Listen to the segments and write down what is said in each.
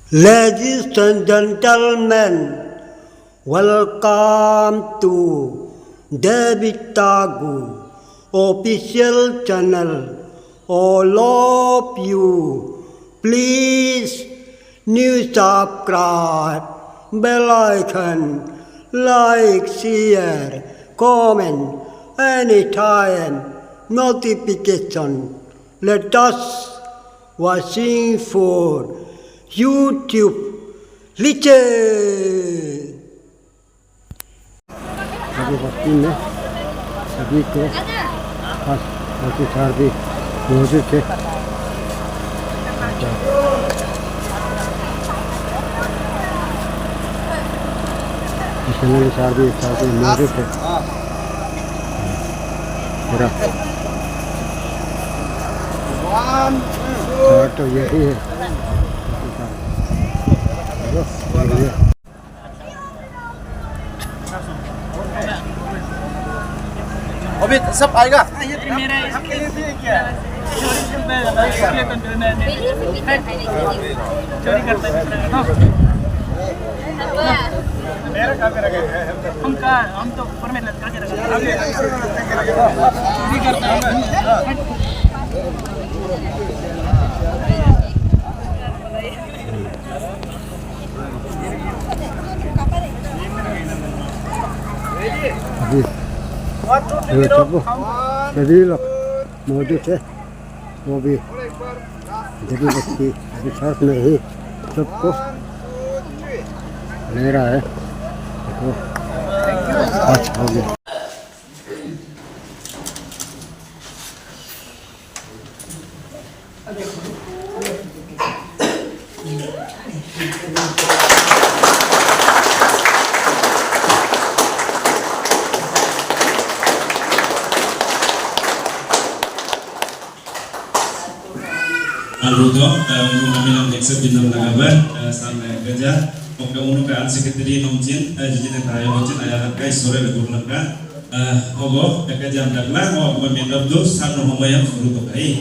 Ladies and gentlemen, welcome to David Tagu official channel. All of you, please new subscribe, bell icon, like, share, comment, anytime, notification. Let us watching for YouTube. Listen. सभी वक्ती में सभी को सार भी मौजूद थे। Missionary सार भी मौजूद थे। तो यही है। अभी सब आएगा। चोरी करते हैं हम तो ऊपर में लटका के रखते सभी लोग मौजूद है। वो भी सभी व्यक्ति अभी साथ में ही सबको ले रहा है। तो अच्छा हो गया। Alruto, untuk kami nam ekset bintang nagabar, sampai kerja, pokoknya untuk keadaan sekretari nomjin, jadi tentara nomjin ayah kai sore lebih lengkap, ogo, kerja amdaklah, mau meminta dulu, sarno memayam Alruto kai.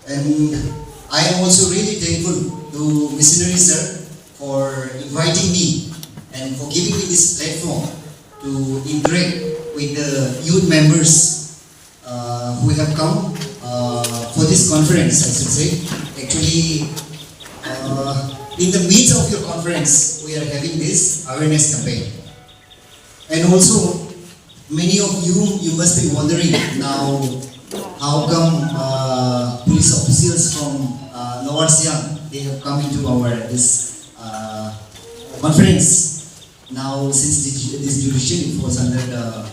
And I am also really thankful to Missionary Sir for inviting me and for giving me this platform to interact with the youth members who have come for this conference, I should say. Actually, in the midst of your conference, we are having this awareness campaign. And also, many of you must be wondering now, how come police officials from Lower Siang, they have come into our this conference. Now, since this jurisdiction falls under the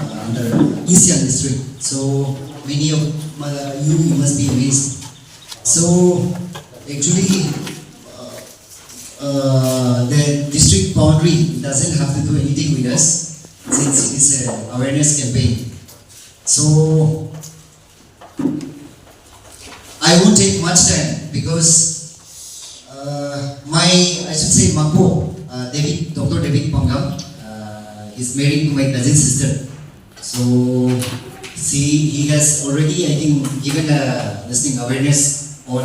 under East Siang district, so many of you must be amazed. So actually, the district boundary doesn't have to do anything with us since it is an awareness campaign. So I won't take much time because I should say Mapo, Dr. David Pongam, is married to my cousin sister. So he has already, I think, given this thing awareness on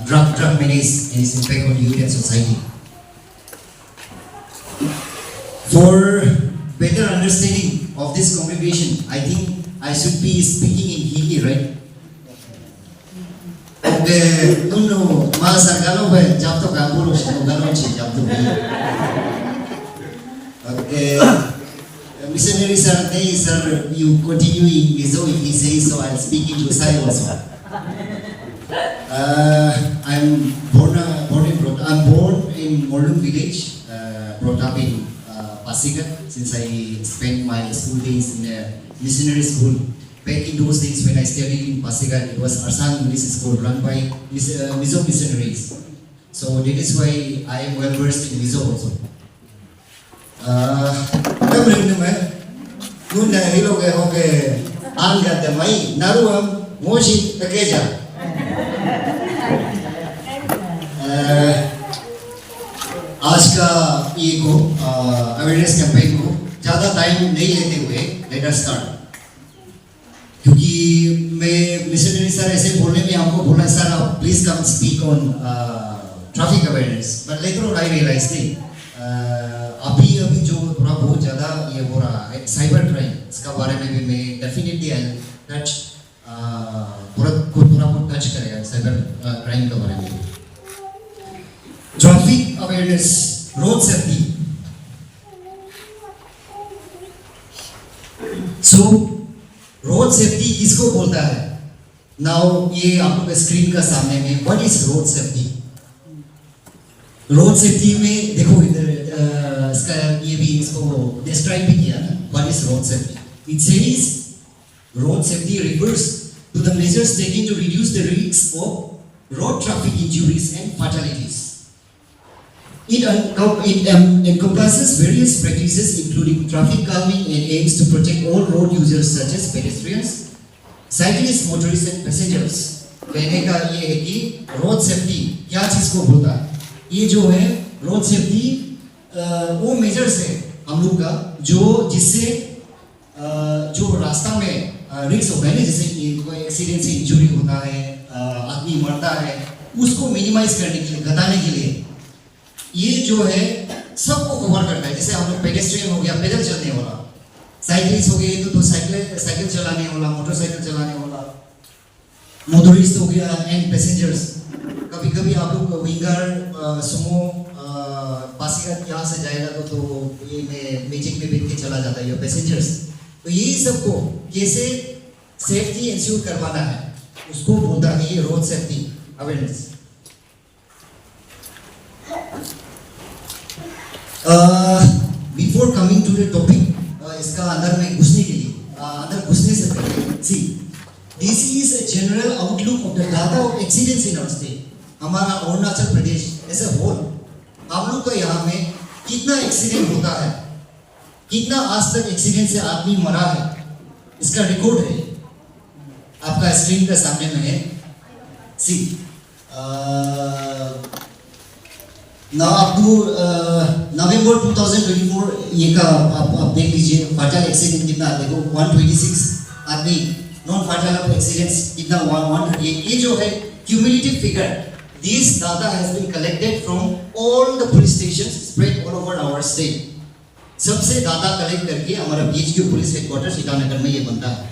drug menace and its impact on youth and society. For better understanding of this congregation, I think I should be speaking in Hindi, right? Okay, no, masagalo ba? Jab to kampuro siya, galo siya, jab to ba? Okay, Missionary Sir, sir, you continue in Mizo if he says so. I'll speak in Lusai also. I'm born in Molung village, brought up in Pasigat, since I spent my school days in a missionary school. Back in those days when I studied in Pasigat, it was Arsang English School run by Mizo missionaries. So that is why I am well versed in Mizo also. Kuna hilo ke hoke anga te mai naruam moshi takeja. आज का ये को awareness campaign को ज़्यादा time नहीं लेते हुए let us start, क्योंकि सर ऐसे बोलने में हमको बोला सर आप please come speak on traffic awareness, but later on I realize अभी जो थोड़ा बहुत ज़्यादा ये हो रहा है साइबर क्राइम, इसका बारे में भी मैं डेफिनेटली आई टच थोड़ा बहुत टच करेगा साइबर क्राइम के बारे में। Traffic awareness, road safety. So road safety किसको बोलता है? नाउ ये आप लोग स्क्रीन का सामने में what is road safety? Road safety में देखो इधर इसका ये भी इसको डिस्क्राइब भी किया ना, what is road safety? It says road safety refers to the measures taken to reduce the risk of road traffic injuries and fatalities. It encompasses various practices including traffic calming and aims to protect all road users such as pedestrians, cyclists, motorists and passengers. कहने का ये है कि road safety क्या चीज़ को बोलता है? ये जो है रोड सेफ्टी वो मेजर्स है हम लोग का जिससे जो रास्ता में रिस्क होता है ना, जैसे कि कोई एक्सीडेंट से इंजरी होता है, आदमी मरता है, उसको मिनिमाइज करने के लिए, घटाने के लिए ये जो है सबको कवर करता है। जैसे हम लोग पेडेस्ट्रियन हो गया, पैदल चलने वाला, साइकिलिस्ट हो गए तो साइकिल चलाने वाला, मोटरसाइकिल चलाने वाला, मोटरिस्ट हो गया एंड पैसेंजर्स। कभी कभी आप लोग विंगर सुमो पासीघाट यहाँ से जाएगा तो ये में मैजिक में बैठ के चला जाता है ये पैसेंजर्स। तो यही सबको कैसे सेफ्टी इंश्योर करवाना है उसको बोलता है ये road safety awareness. Before coming to the topic, इसका अंदर में घुसने के लिए अंदर घुसने से पहले see this is a general outlook of the data of accidents in our state. हमारा Arunachal Pradesh as a whole, हम लोग का यहाँ में कितना एक्सीडेंट होता है, कितना आज तक एक्सीडेंट से आदमी मरा है, इसका रिकॉर्ड है आपका स्क्रीन के सामने में है। सी ना अप टू नवंबर 2024 ये का आप देख लीजिए फाटल एक्सीडेंट कितना, देखो 126 आदमी, नॉन फाटल एक्सीडेंट्स कितना 138। ये जो है cumulative figure, this data has been collected from all the police stations spread all over our state. सबसे डाटा कलेक्ट करके हमारा बीएचक्यू पुलिस हेडक्वार्टर ईटानगर में ये बनता है।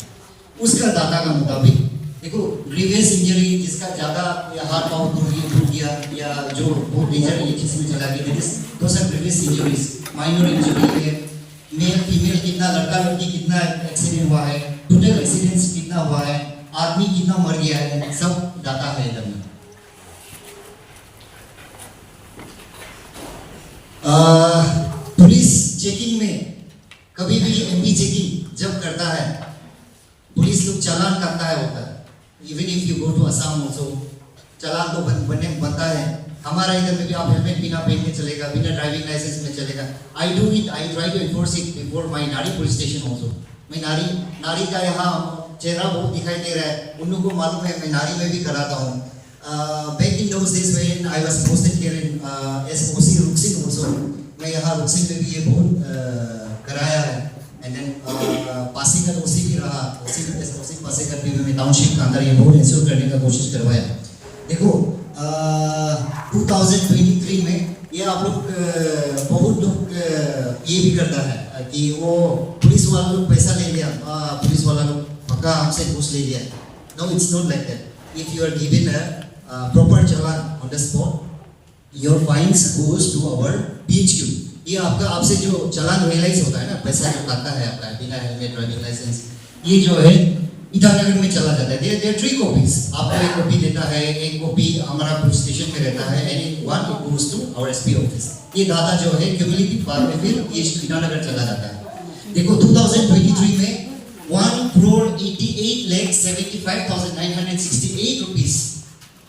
उसका डाटा का मुताबिक देखो ग्रीवियस इंजरी जिसका ज़्यादा या हार्ट पाउट टूट गया या जो बहुत डेंजर ये चीज़ में चला गया, those are grievous injuries. Minor injury है, मेल फीमेल कितना, लड़का लड़की कितना एक्सीडेंट हुआ है, टोटल एक्सीडेंट्स कितना हुआ है, आदमी कितना मर गया है, सब डाटा है इधर में। पुलिस चेकिंग में कभी भी एमपी चेकिंग जब करता है, पुलिस लोग चालान करता है होता है। Even if you go to Assam also चालान तो बनता है। हमारा इधर में भी आप हेलमेट बिना पहन के चलेगा, बिना ड्राइविंग लाइसेंस में चलेगा। I do it, I try to enforce it before my नारी पुलिस स्टेशन ऑल्सो। मैं नारी का यहाँ चेहरा बहुत दिखाई दे रहा है, उन लोगों को मालूम है मैं नारी में भी कराता हूँ। Back in those days when I was posted here in SOC Ruksin also, मैं यहाँ रुक्सिन में भी ये बहुत कराया है। एंड देन पासीघाट ओसी भी रहा, ओसी पासीघाट भी मैं टाउनशिप का अंदर ये बहुत इंश्योर करने का कोशिश करवाया। देखो 2023 में ये आप लोग बहुत लोग ये भी करता है कि वो पुलिस वाला लोग पैसा ले लिया, पुलिस वाला लोग पक्का हमसे घूस ले लिया। No, it's not like that. If you are given a proper challan on the spot, your fines goes to our BHQ. ये आपका आपसे जो चालान रियलाइज होता है ना, पैसा जो खाता है आपका बिना हेलमेट ड्राइविंग लाइसेंस, ये जो है ईटानगर में चला जाता है। देयर 3 कॉपीज, आपको एक कॉपी देता है, एक कॉपी हमारा पुलिस स्टेशन में रहता है, and in one it goes to our SP office. ये डाटा जो है क्यूमुलेटिव बाद में फिर ये ईटानगर चला जाता है। देखो 2023 में 1,88,75,968 रुपीज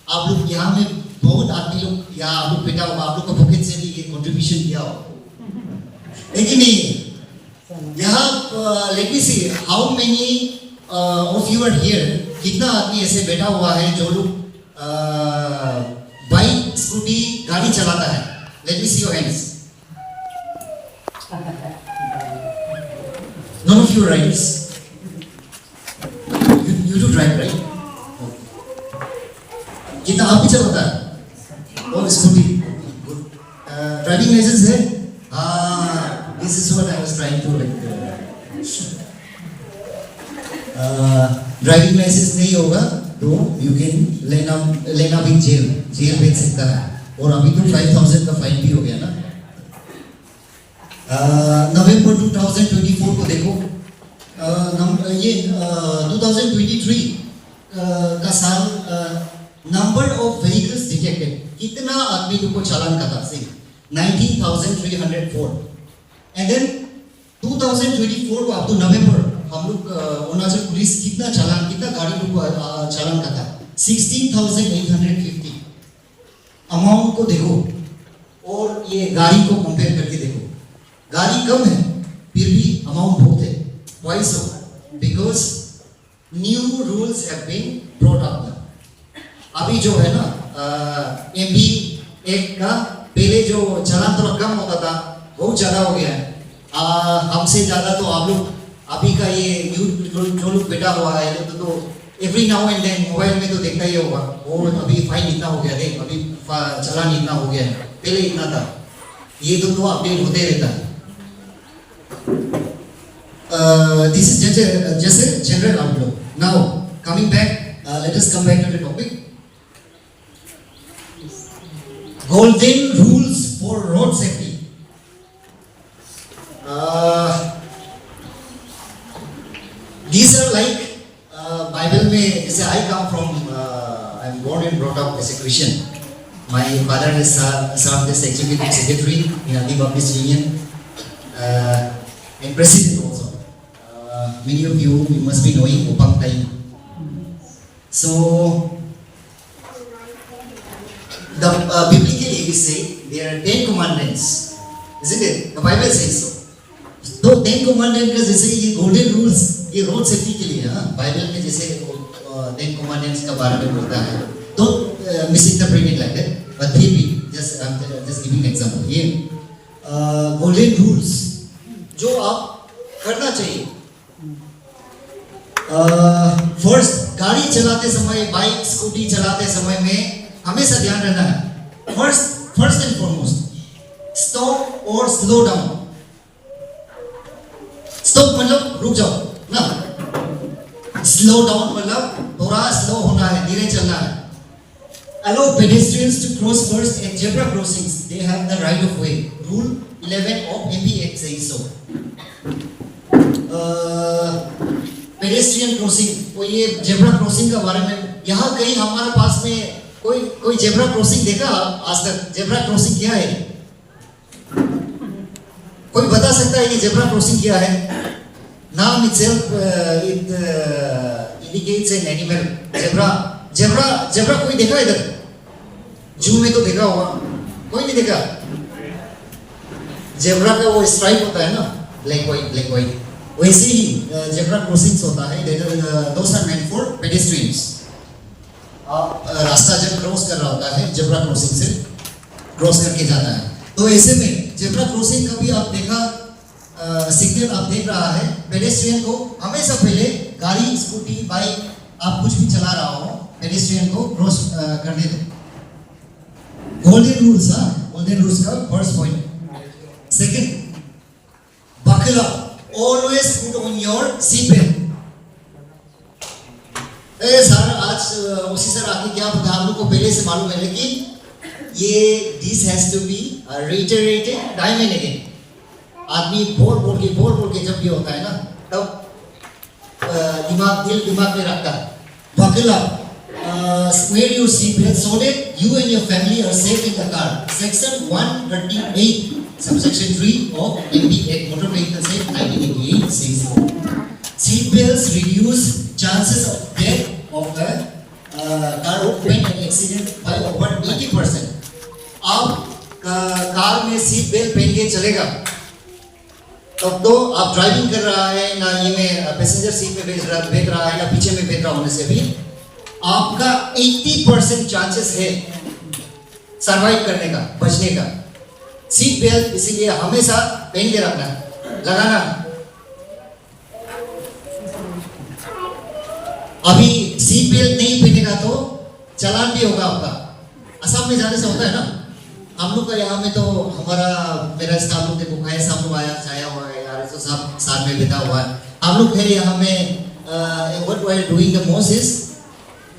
आप लोग यहाँ में बहुत आदमी लोग यहाँ आप लोग बेटा होगा, आप लोग का पॉकेट से भी ये कंट्रीब्यूशन किया हो, लेकिन नहीं यहाँ let me see how many of you are here. कितना आदमी ऐसे बैठा हुआ है जो लोग बाइक स्कूटी गाड़ी चलाता है? Late me see your hands. None of you rides. You do drive, right? Okay. This is what I was trying to driving license नहीं होगा तो यू कैन लेना भी जेल भेज सकता है, और अभी तो 5,000 का फाइन भी हो गया ना। नवंबर 2024 को देखो, ये 2023 का साल, नंबर ऑफ व्हीकल्स डिटेक्टेड, कितना आदमी को चालान का था, 19,304। एंड देन 2024 को अब तो नवंबर, हम लोग अरुणाचल पुलिस कितना गाड़ी को चालान का था, 16,850। अमाउंट को देखो और ये गाड़ी को कंपेयर करके देखो, गाड़ी कम है फिर भी अमाउंट बहुत है। Why so? Because new rules have been brought up now. अभी जो है ना MB एक का पहले जो चालान थोड़ा कम होता था, बहुत ज़्यादा हो गया है। हमसे ज़्यादा तो आप लोग अभी का ये यूथ जो लोग बैठा हुआ है तो every now and then mobile में तो देखता ही होगा, और अभी फाइन इतना हो गया, देख अभी चालान इतना हो गया है, पहले इतना था। ये तो अपडेट होते रहता है। This is just a general outlook. Now coming back, let us come back to the topic. Golden rules for road safety. These are like Bible में, जैसे I come from, I am born and brought up as a Christian. My father has served as executive secretary in Adi Baptist Union and president also. Many of you must be knowing Opang Tai. So the biblically we say there are 10 commandments, isn't it? The Bible says so. तो 10 commandments का जैसे ये golden rules ये road safety के लिए, हाँ, Bible में जैसे 10 commandments का बारे में बोलता है, don't misinterpret it like that, but फिर भी just giving example, ये golden rules जो आप करना चाहिए। फर्स्ट, गाड़ी चलाते समय, बाइक स्कूटी चलाते समय में हमेशा ध्यान रखना है, फर्स्ट एंड फॉरमोस्ट, स्टॉप और स्लो डाउन। स्टॉप मतलब रुक जाओ ना, स्लो डाउन मतलब थोड़ा स्लो होना है, धीरे चलना है। Allow pedestrians to cross first at zebra crossings. They have the right of way. Rule 11 of MBX says so. Pedestrian crossing, वो ये जेब्रा क्रॉसिंग का बारे में, यहाँ कहीं हमारे पास में कोई जेब्रा क्रॉसिंग देखा आज तक? जेब्रा क्रॉसिंग क्या है? कोई बता सकता है ये जेब्रा क्रॉसिंग क्या है? नाम itself it indicates an animal. Zebra कोई देखा इधर? जू में तो देखा होगा, कोई नहीं देखा? जेब्रा का वो स्ट्राइप होता है ना, ब्लैक व्हाइट, वैसे ही जेब्रा क्रॉसिंग्स होता है। Those are meant for pedestrians. आप रास्ता जब क्रॉस कर रहा होता है, जेब्रा क्रॉसिंग से क्रॉस करके जाता है, तो ऐसे में जेब्रा क्रॉसिंग का भी आप देखा, सिग्नल आप देख रहा है, पेडेस्ट्रियन को हमेशा पहले, गाड़ी स्कूटी बाइक आप कुछ भी चला रहा हो, पेडेस्ट्रियन को क्रॉस करने दो। गोल्डन रूल्स, गोल्डन रूल्स का first point. Second, buckle up, always put on your seat belt. Sir आज उसी सर आके क्या बता, हम लोग को पहले से मालूम है, लेकिन ये this has to be reiterated time and again. आदमी बोल के जब ये होता है ना, तब दिमाग में रखता है। Buckle up, wear your seat belt so that you and your family are safe in the car. Section 138. Subsection 3 of MBA Motor Vehicle Act 1988 says so. Seat belts reduce chances of death of a car occupant and accident by over 80%. आप car में seat belt पहन के चलेगा, तब तो आप driving कर रहा है ना, ये में पैसेंजर सीट में बैठ रहा है ना पीछे में बैठ रहा होने से भी आपका 80% चांसेस है सरवाइव करने का, बचने का। सीट बेल्ट इसीलिए हमेशा पहन के रखना, लगाना। अभी सीट बेल्ट नहीं पहनेगा तो चालान भी होगा आपका। असम में जाने से होता है ना, हम लोग का यहाँ में तो हमारा मेरा स्टाफ लोग देखो कैसा हम लोग आया हुआ है यार, तो सब साथ में बिता हुआ है। हम लोग है यहाँ में what we are doing the most is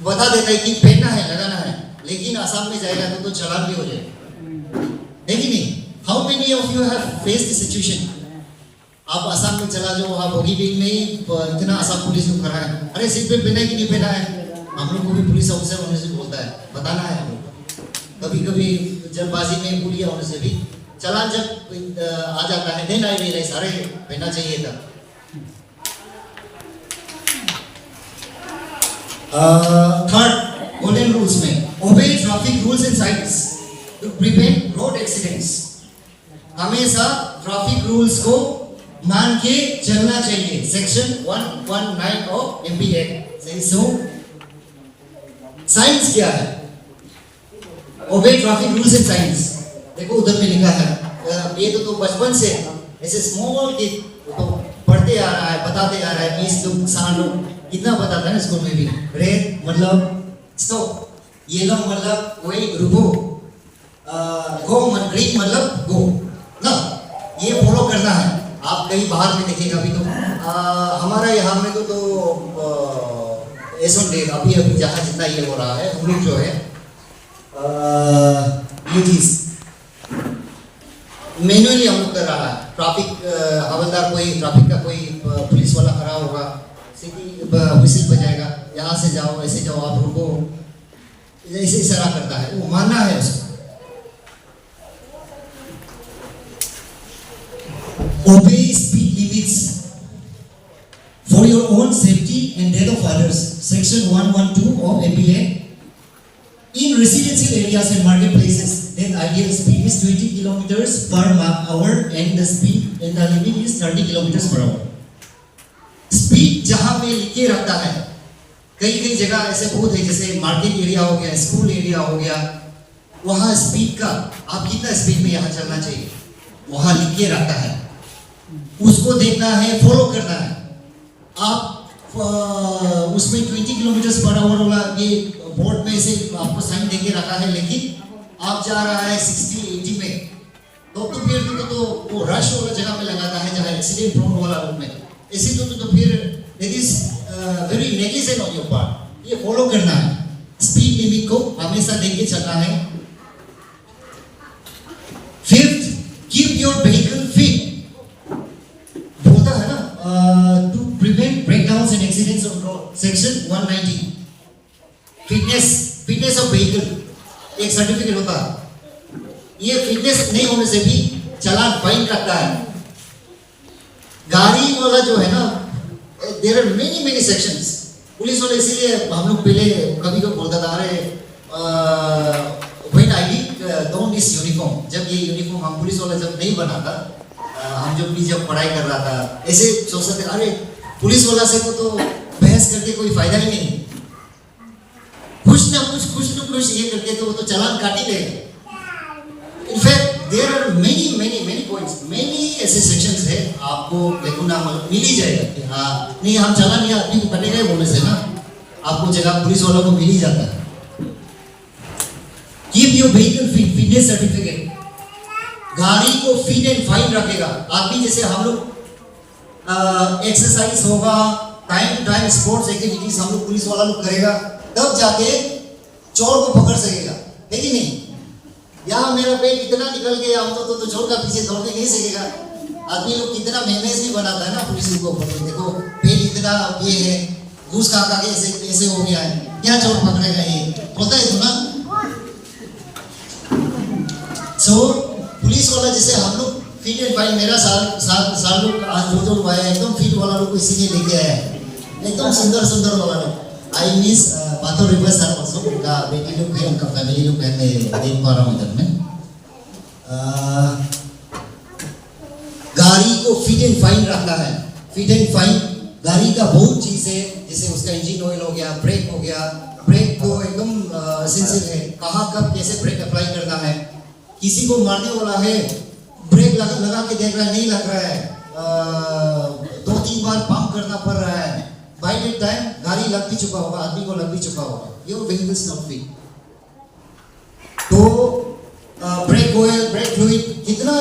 बता देता है कि पहनना है लगाना है, लेकिन आसाम में जाएगा तो चालान भी हो जाएगा, है कि नहीं? How many of you have faced this situation? आप आसाम में चला जाओ, आप होगी भी नहीं, इतना आसाम पुलिस को खड़ा है, अरे सीट पे पहना है कि नहीं पहना है? हम लोग को भी पुलिस ऑफिसर होने से बोलता है, बताना है हम लोग को। कभी कभी जल्दबाजी में पुलिया होने से भी चालान जब आ जाता है, देन आई रियलाइज अरे पहनना चाहिए था। थर्ड गोल्डन रूल्स में obey traffic rules and signs to prevent road accidents. हमेशा ट्रैफिक रूल्स को मान के चलना चाहिए। सेक्शन 119 ऑफ एमपीए सही सो साइंस क्या है? ओबे ट्रैफिक रूल्स एंड साइंस। देखो उधर में लिखा है, ये तो बचपन से ऐसे स्मॉल किड तो पढ़ते आ रहा है, बताते आ रहा है। 20 लोग साल लोग कितना बताता है ना स्कूल में भी। रेड मतलब स्टॉप, येलो मतलब कोई रुको, गो ग्रीन मतलब गो ना, ये फॉलो करना है। आप कहीं बाहर में देखेगा भी तो हमारा यहाँ में तो ऐसा डेट अभी जहाँ जितना ये हो रहा है, हम लोग जो है ये चीज मैनुअली हम लोग कर रहा है। ट्रैफिक हवलदार कोई ट्रैफिक का कोई पुलिस वाला खड़ा होगा, सिटी विसिल बजाएगा, यहाँ से जाओ ऐसे जाओ, आप रुको, ऐसे इशारा करता है, वो मानना है उसको। Obey speed limits for your own safety and that of others. Section 112 of APA. In residential areas and marketplaces, then ideal speed is 20 kilometers per hour and the speed and the limit is 30 kilometers per hour. Speed जहाँ पे लिखे रहता है, कई जगह ऐसे बहुत है, जैसे मार्केट एरिया हो गया, स्कूल एरिया हो गया, वहाँ स्पीड का आप कितना स्पीड में यहाँ चलना चाहिए वहाँ लिखे रहता है, उसको देखना है, फॉलो करना है। आप उसमें 20 किलोमीटर पर आवर वाला ये बोर्ड में से आपको साइन देके रखा है, लेकिन आप जा रहा है 60-80 में, तो फिर तो वो रश वाला जगह में लगाता है जहाँ एक्सीडेंट प्रोन वाला रोड में, ऐसे तो फिर it is very negligent on your part. ये फॉलो करना है, स्पीड लिमिट को हमेशा देख के चलना है। Fifth, keep your vehicle fit. बोलता है ना to prevent breakdowns and accidents on road, section 190। Fitness of vehicle एक सर्टिफिकेट होता है, ये फिटनेस नहीं होने से भी चालान फाइन लगता है। गाड़ी वाला जो है ना, there are many sections. Police वाले इसीलिए हम लोग पहले कभी बोलता था, अरे when I did don't this uniform, जब ये यूनिफॉर्म हम पुलिस वाला जब नहीं बना था, हम जब पढ़ाई कर रहा था, ऐसे सोचते थे अरे पुलिस वाला से तो बहस करके कोई फायदा ही नहीं, कुछ ना कुछ ये करके तो वो तो चालान काट ही देगा। In fact there are many points, many ऐसे सेक्शंस है, आपको देखो ना मिल ही जाएगा कि हाँ नहीं हम चालान ये आदमी को कटेगा ही बोलने से ना, आपको जगह पुलिस वालों को मिल ही जाता है। Keep your vehicle fit, fitness certificate गाड़ी को फिट एंड फाइन रखेगा। आदमी जैसे हम लोग एक्सरसाइज होगा, time to time sports activities हम लोग पुलिस वाला लोग करेगा, तब जाके चोर को पकड़ सकेगा, है कि नहीं? यहाँ मेरा पेट इतना निकल गया, हम तो चोर का पीछे दौड़ने नहीं सकेगा। आदमी लोग कितना मेहनत भी बनाता है ना पुलिस को, देखो पेट इतना ये है, घूस खा के ऐसे हो गया है, क्या चोर पकड़ेगा? ये बोलता है तो ना। सो पुलिस वाला जैसे हम लोग फिट एंड फाइन, मेरा साल लोग आज जो आया एकदम फिट वाला लोग इसीलिए लेके आया है, एकदम सुंदर वाला लोग। I miss Patho river sir also, उनका बेटी लोग है, उनका फैमिली लोग है, मैं देख पा रहा हूँ इधर में। गाड़ी को फिट एंड फाइन रखना है। फिट एंड फाइन गाड़ी का बहुत चीज है, जैसे उसका इंजन ऑयल हो गया, ब्रेक हो गया, ब्रेक तो एकदम एसेंशियल है, कहाँ कब कैसे ब्रेक अप्लाई करना है। किसी को मारने वाला है, ब्रेक लगा के देख रहा है, नहीं लग रहा है, 2-3 बार पंप करना पड़ रहा है, बाय द टाइम गाड़ी लग भी चुका होगा, आदमी को लग भी चुका होगा, your vehicle is not fit. तो ब्रेक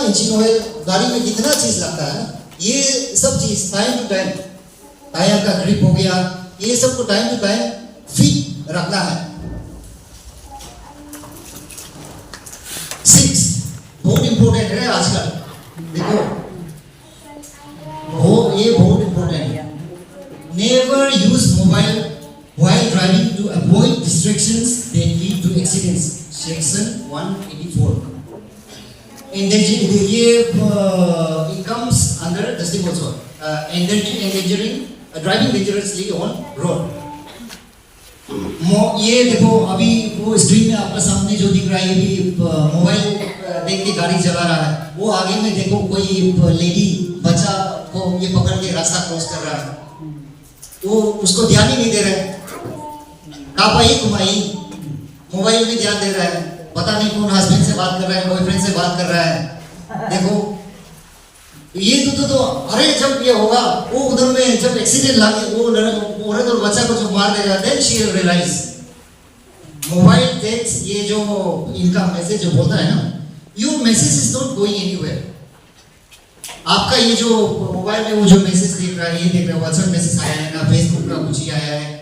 इंजन ऑयल, गाड़ी में कितना चीज लगता है ना, ये सब चीज टाइम टू टाइम, टायर का ग्रिप हो गया, ये सब को टाइम टू टाइम फिट रखना है। 6 बहुत इंपॉर्टेंट है आजकल, देखो ये बहुत इंपॉर्टेंट है। Never use mobile while driving to avoid distractions that lead to accidents, section 184. It comes under this thing also, endangering driving dangerously on road. ये देखो अभी वो स्क्रीन में आपके सामने जो दिख रहा है, ये भी मोबाइल देख के गाड़ी चला रहा है। वो आगे में देखो कोई लेडी बच्चा को ये पकड़ के रास्ता क्रॉस कर रहा है, वो उसको ध्यान ही नहीं दे रहे, कापाई कुमाई मोबाइल में ध्यान दे रहा है, पता नहीं कौन हस्बैंड से बात कर रहा है, बॉयफ्रेंड से बात कर रहा है। देखो ये तो अरे जब ये होगा वो उधर में जब एक्सीडेंट लाके वो औरत और बच्चा को जो मार देगा, then she will realize. Mobile text ये जो इनका मैसेज जो बोलता है ना, your message is not going anywhere. आपका ये जो मोबाइल में वो जो मैसेज देख रहा है, ये देख रहा है, व्हाट्सएप मैसेज आया है ना, फेसबुक का कुछ ही आया है,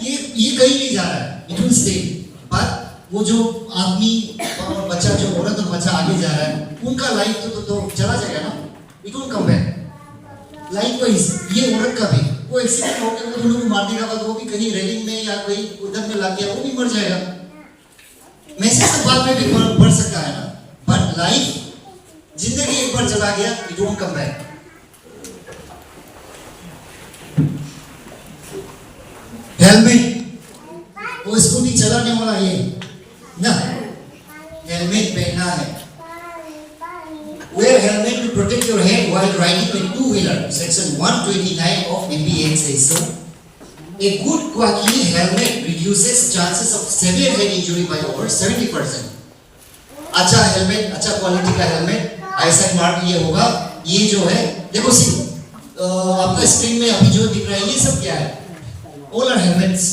ये कहीं नहीं जा रहा है, इट विल स्टे। पर वो जो आदमी और बच्चा, जो औरत और बच्चा आगे जा रहा है, उनका लाइफ तो चला जाएगा ना, it will come back. Likewise ये औरत का भी वो एक्सीडेंट हो गया, वो दोनों को मारने का बाद वो भी कहीं रेलिंग में या कोई उधर में लग गया, वो भी मर जाएगा। मैसेज तो बाद में भी बढ़ सकता है ना, बट लाइफ, जिंदगी एक बार चला गया, it won't come back. Helmet, वो स्कूटी चलाने वाला ये ना, हेलमेट पहनना है। Wear helmet to protect your head while riding a two-wheeler. Section 129 of MPA says so. A good quality helmet reduces chances of severe head injury by over 70%. अच्छा helmet, अच्छा quality का helmet, ISI mark ये होगा। ये जो है देखो सी आपका स्क्रीन में अभी जो दिख रहा है, ये सब क्या है? All are helmets.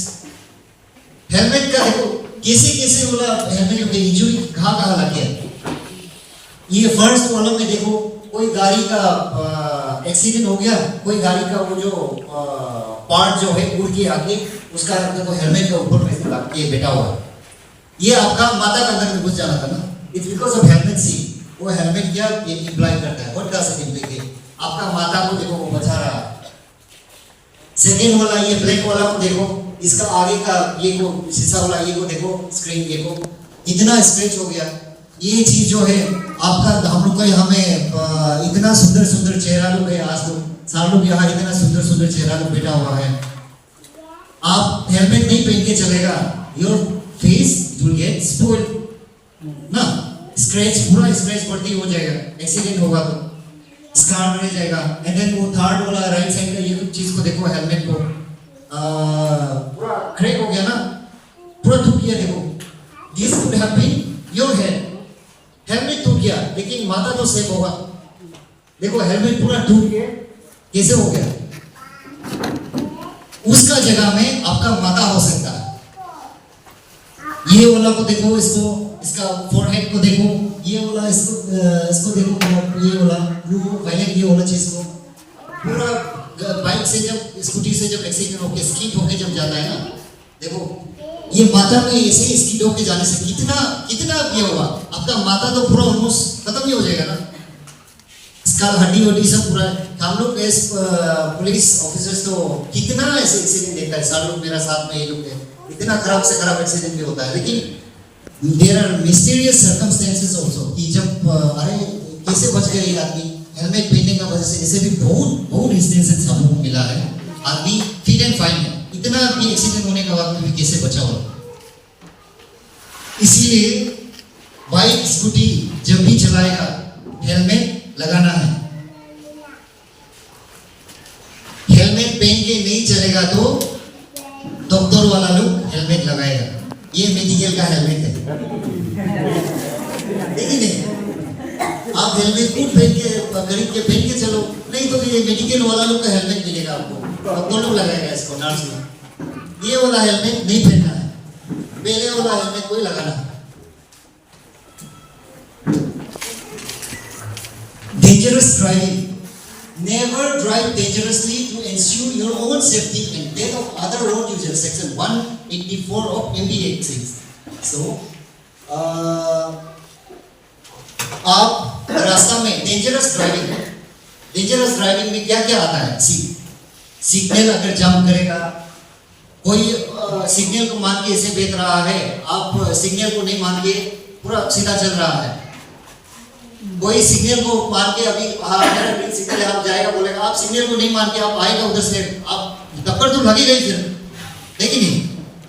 हेलमेट का देखो कैसे बोला हेलमेट के इंजरी कहाँ लग गया। ये फर्स्ट कॉलम में देखो, कोई गाड़ी का एक्सीडेंट हो गया, कोई गाड़ी का वो जो पार्ट जो है उड़ के आके उसका देखो हेलमेट के ऊपर में लग के बैठा हुआ है। ये आपका माता के अंदर में घुस जाना था ना, इट्स बिकॉज ऑफ हेलमेट सी। वो हेलमेट क्या ये इंप्लाई करता है, व्हाट डज इट इंप्लाई? आपका माता को देखो वो बचा रहा है। सेकेंड वाला ये ब्लैक वाला को देखो, इसका आगे का ये को शीशा वाला ये को देखो, स्क्रीन ये को इतना स्क्रैच हो गया। ये चीज जो है आपका, हम लोग का हमें इतना सुंदर चेहरा लोग है, आज लोग साल लोग यहाँ इतना सुंदर चेहरा लोग बैठा हुआ है। आप हेलमेट नहीं पहन के चलेगा, your face will get spoiled ना, स्क्रैच पूरा स्क्रैच पड़ती हो जाएगा, एक्सीडेंट होगा तो स्कार रह जाएगा। एंड देन वो थर्ड वाला राइट साइड का ये चीज को देखो, हेलमेट को पूरा क्रैक हो गया ना, पूरा टूट गया। देखो this could have been your head, helmet टूट गया लेकिन माता तो सेफ होगा। देखो हेलमेट पूरा टूट गया, कैसे हो गया? उसका जगह में आपका माता हो सकता है। ये वाला को देखो, इसका फोरहेड को देखो, ये वाला इसको देखो, ये वाला वायलेट, ये वाला चीज को पूरा बाइक से जब स्कूटी से जब एक्सीडेंट होके स्किड होके जब जाता है ना, देखो ये माता में ऐसे स्किड होके जाने से कितना ये होगा, आपका माता तो पूरा ऑलमोस्ट खत्म ही हो जाएगा ना, इसका हड्डी सब पूरा। हम लोग एज पुलिस ऑफिसर्स तो कितना ऐसे एक्सीडेंट देखता है, साल लोग मेरा साथ में ये लोग है, इतना खराब से खराब एक्सीडेंट भी होता है। लेकिन there are mysterious circumstances also, कि जब अरे कैसे बच गए ये आदमी हेलमेट पहनने का वजह से। ऐसे भी बहुत इंस्टेंसेस हम लोग मिला है, आदमी फिट एंड फाइन है, इतना भी एक्सीडेंट होने का बाद भी कैसे बचा हो। इसीलिए बाइक स्कूटी जब भी चलाएगा हेलमेट लगाना है। हेलमेट पहन के नहीं चलेगा तो डॉक्टर वाला लोग हेलमेट लगाएगा, ये मेडिकल का हेलमेट है, देखिए नहीं आप हेलमेट खुद खरीद के पहन के चलो, नहीं तो ये मेडिकल वाला लोग का हेलमेट मिलेगा आपको, डॉक्टर लोग लगाएगा इसको, नर्स लोग। ये वाला हेलमेट नहीं पहनना है, पहले वाला हेलमेट कोई लगाना है। dangerous driving. Never drive dangerously to ensure your own safety and that of other road users. Section 184 of MBA says. So, आप रास्ता में dangerous driving में क्या क्या आता है? सिग्नल अगर जंप करेगा, कोई सिग्नल को मान के इसे बेच रहा है, आप सिग्नल को नहीं मान के पूरा सीधा चल रहा है। कोई सिग्नल को मान के अभी मेरा ग्रीन सिग्नल है, आप जाएगा बोलेगा, आप सिग्नल को नहीं मान के आप आएगा उधर से, आप टक्कर तो लगेगा ही फिर, लेकिन नहीं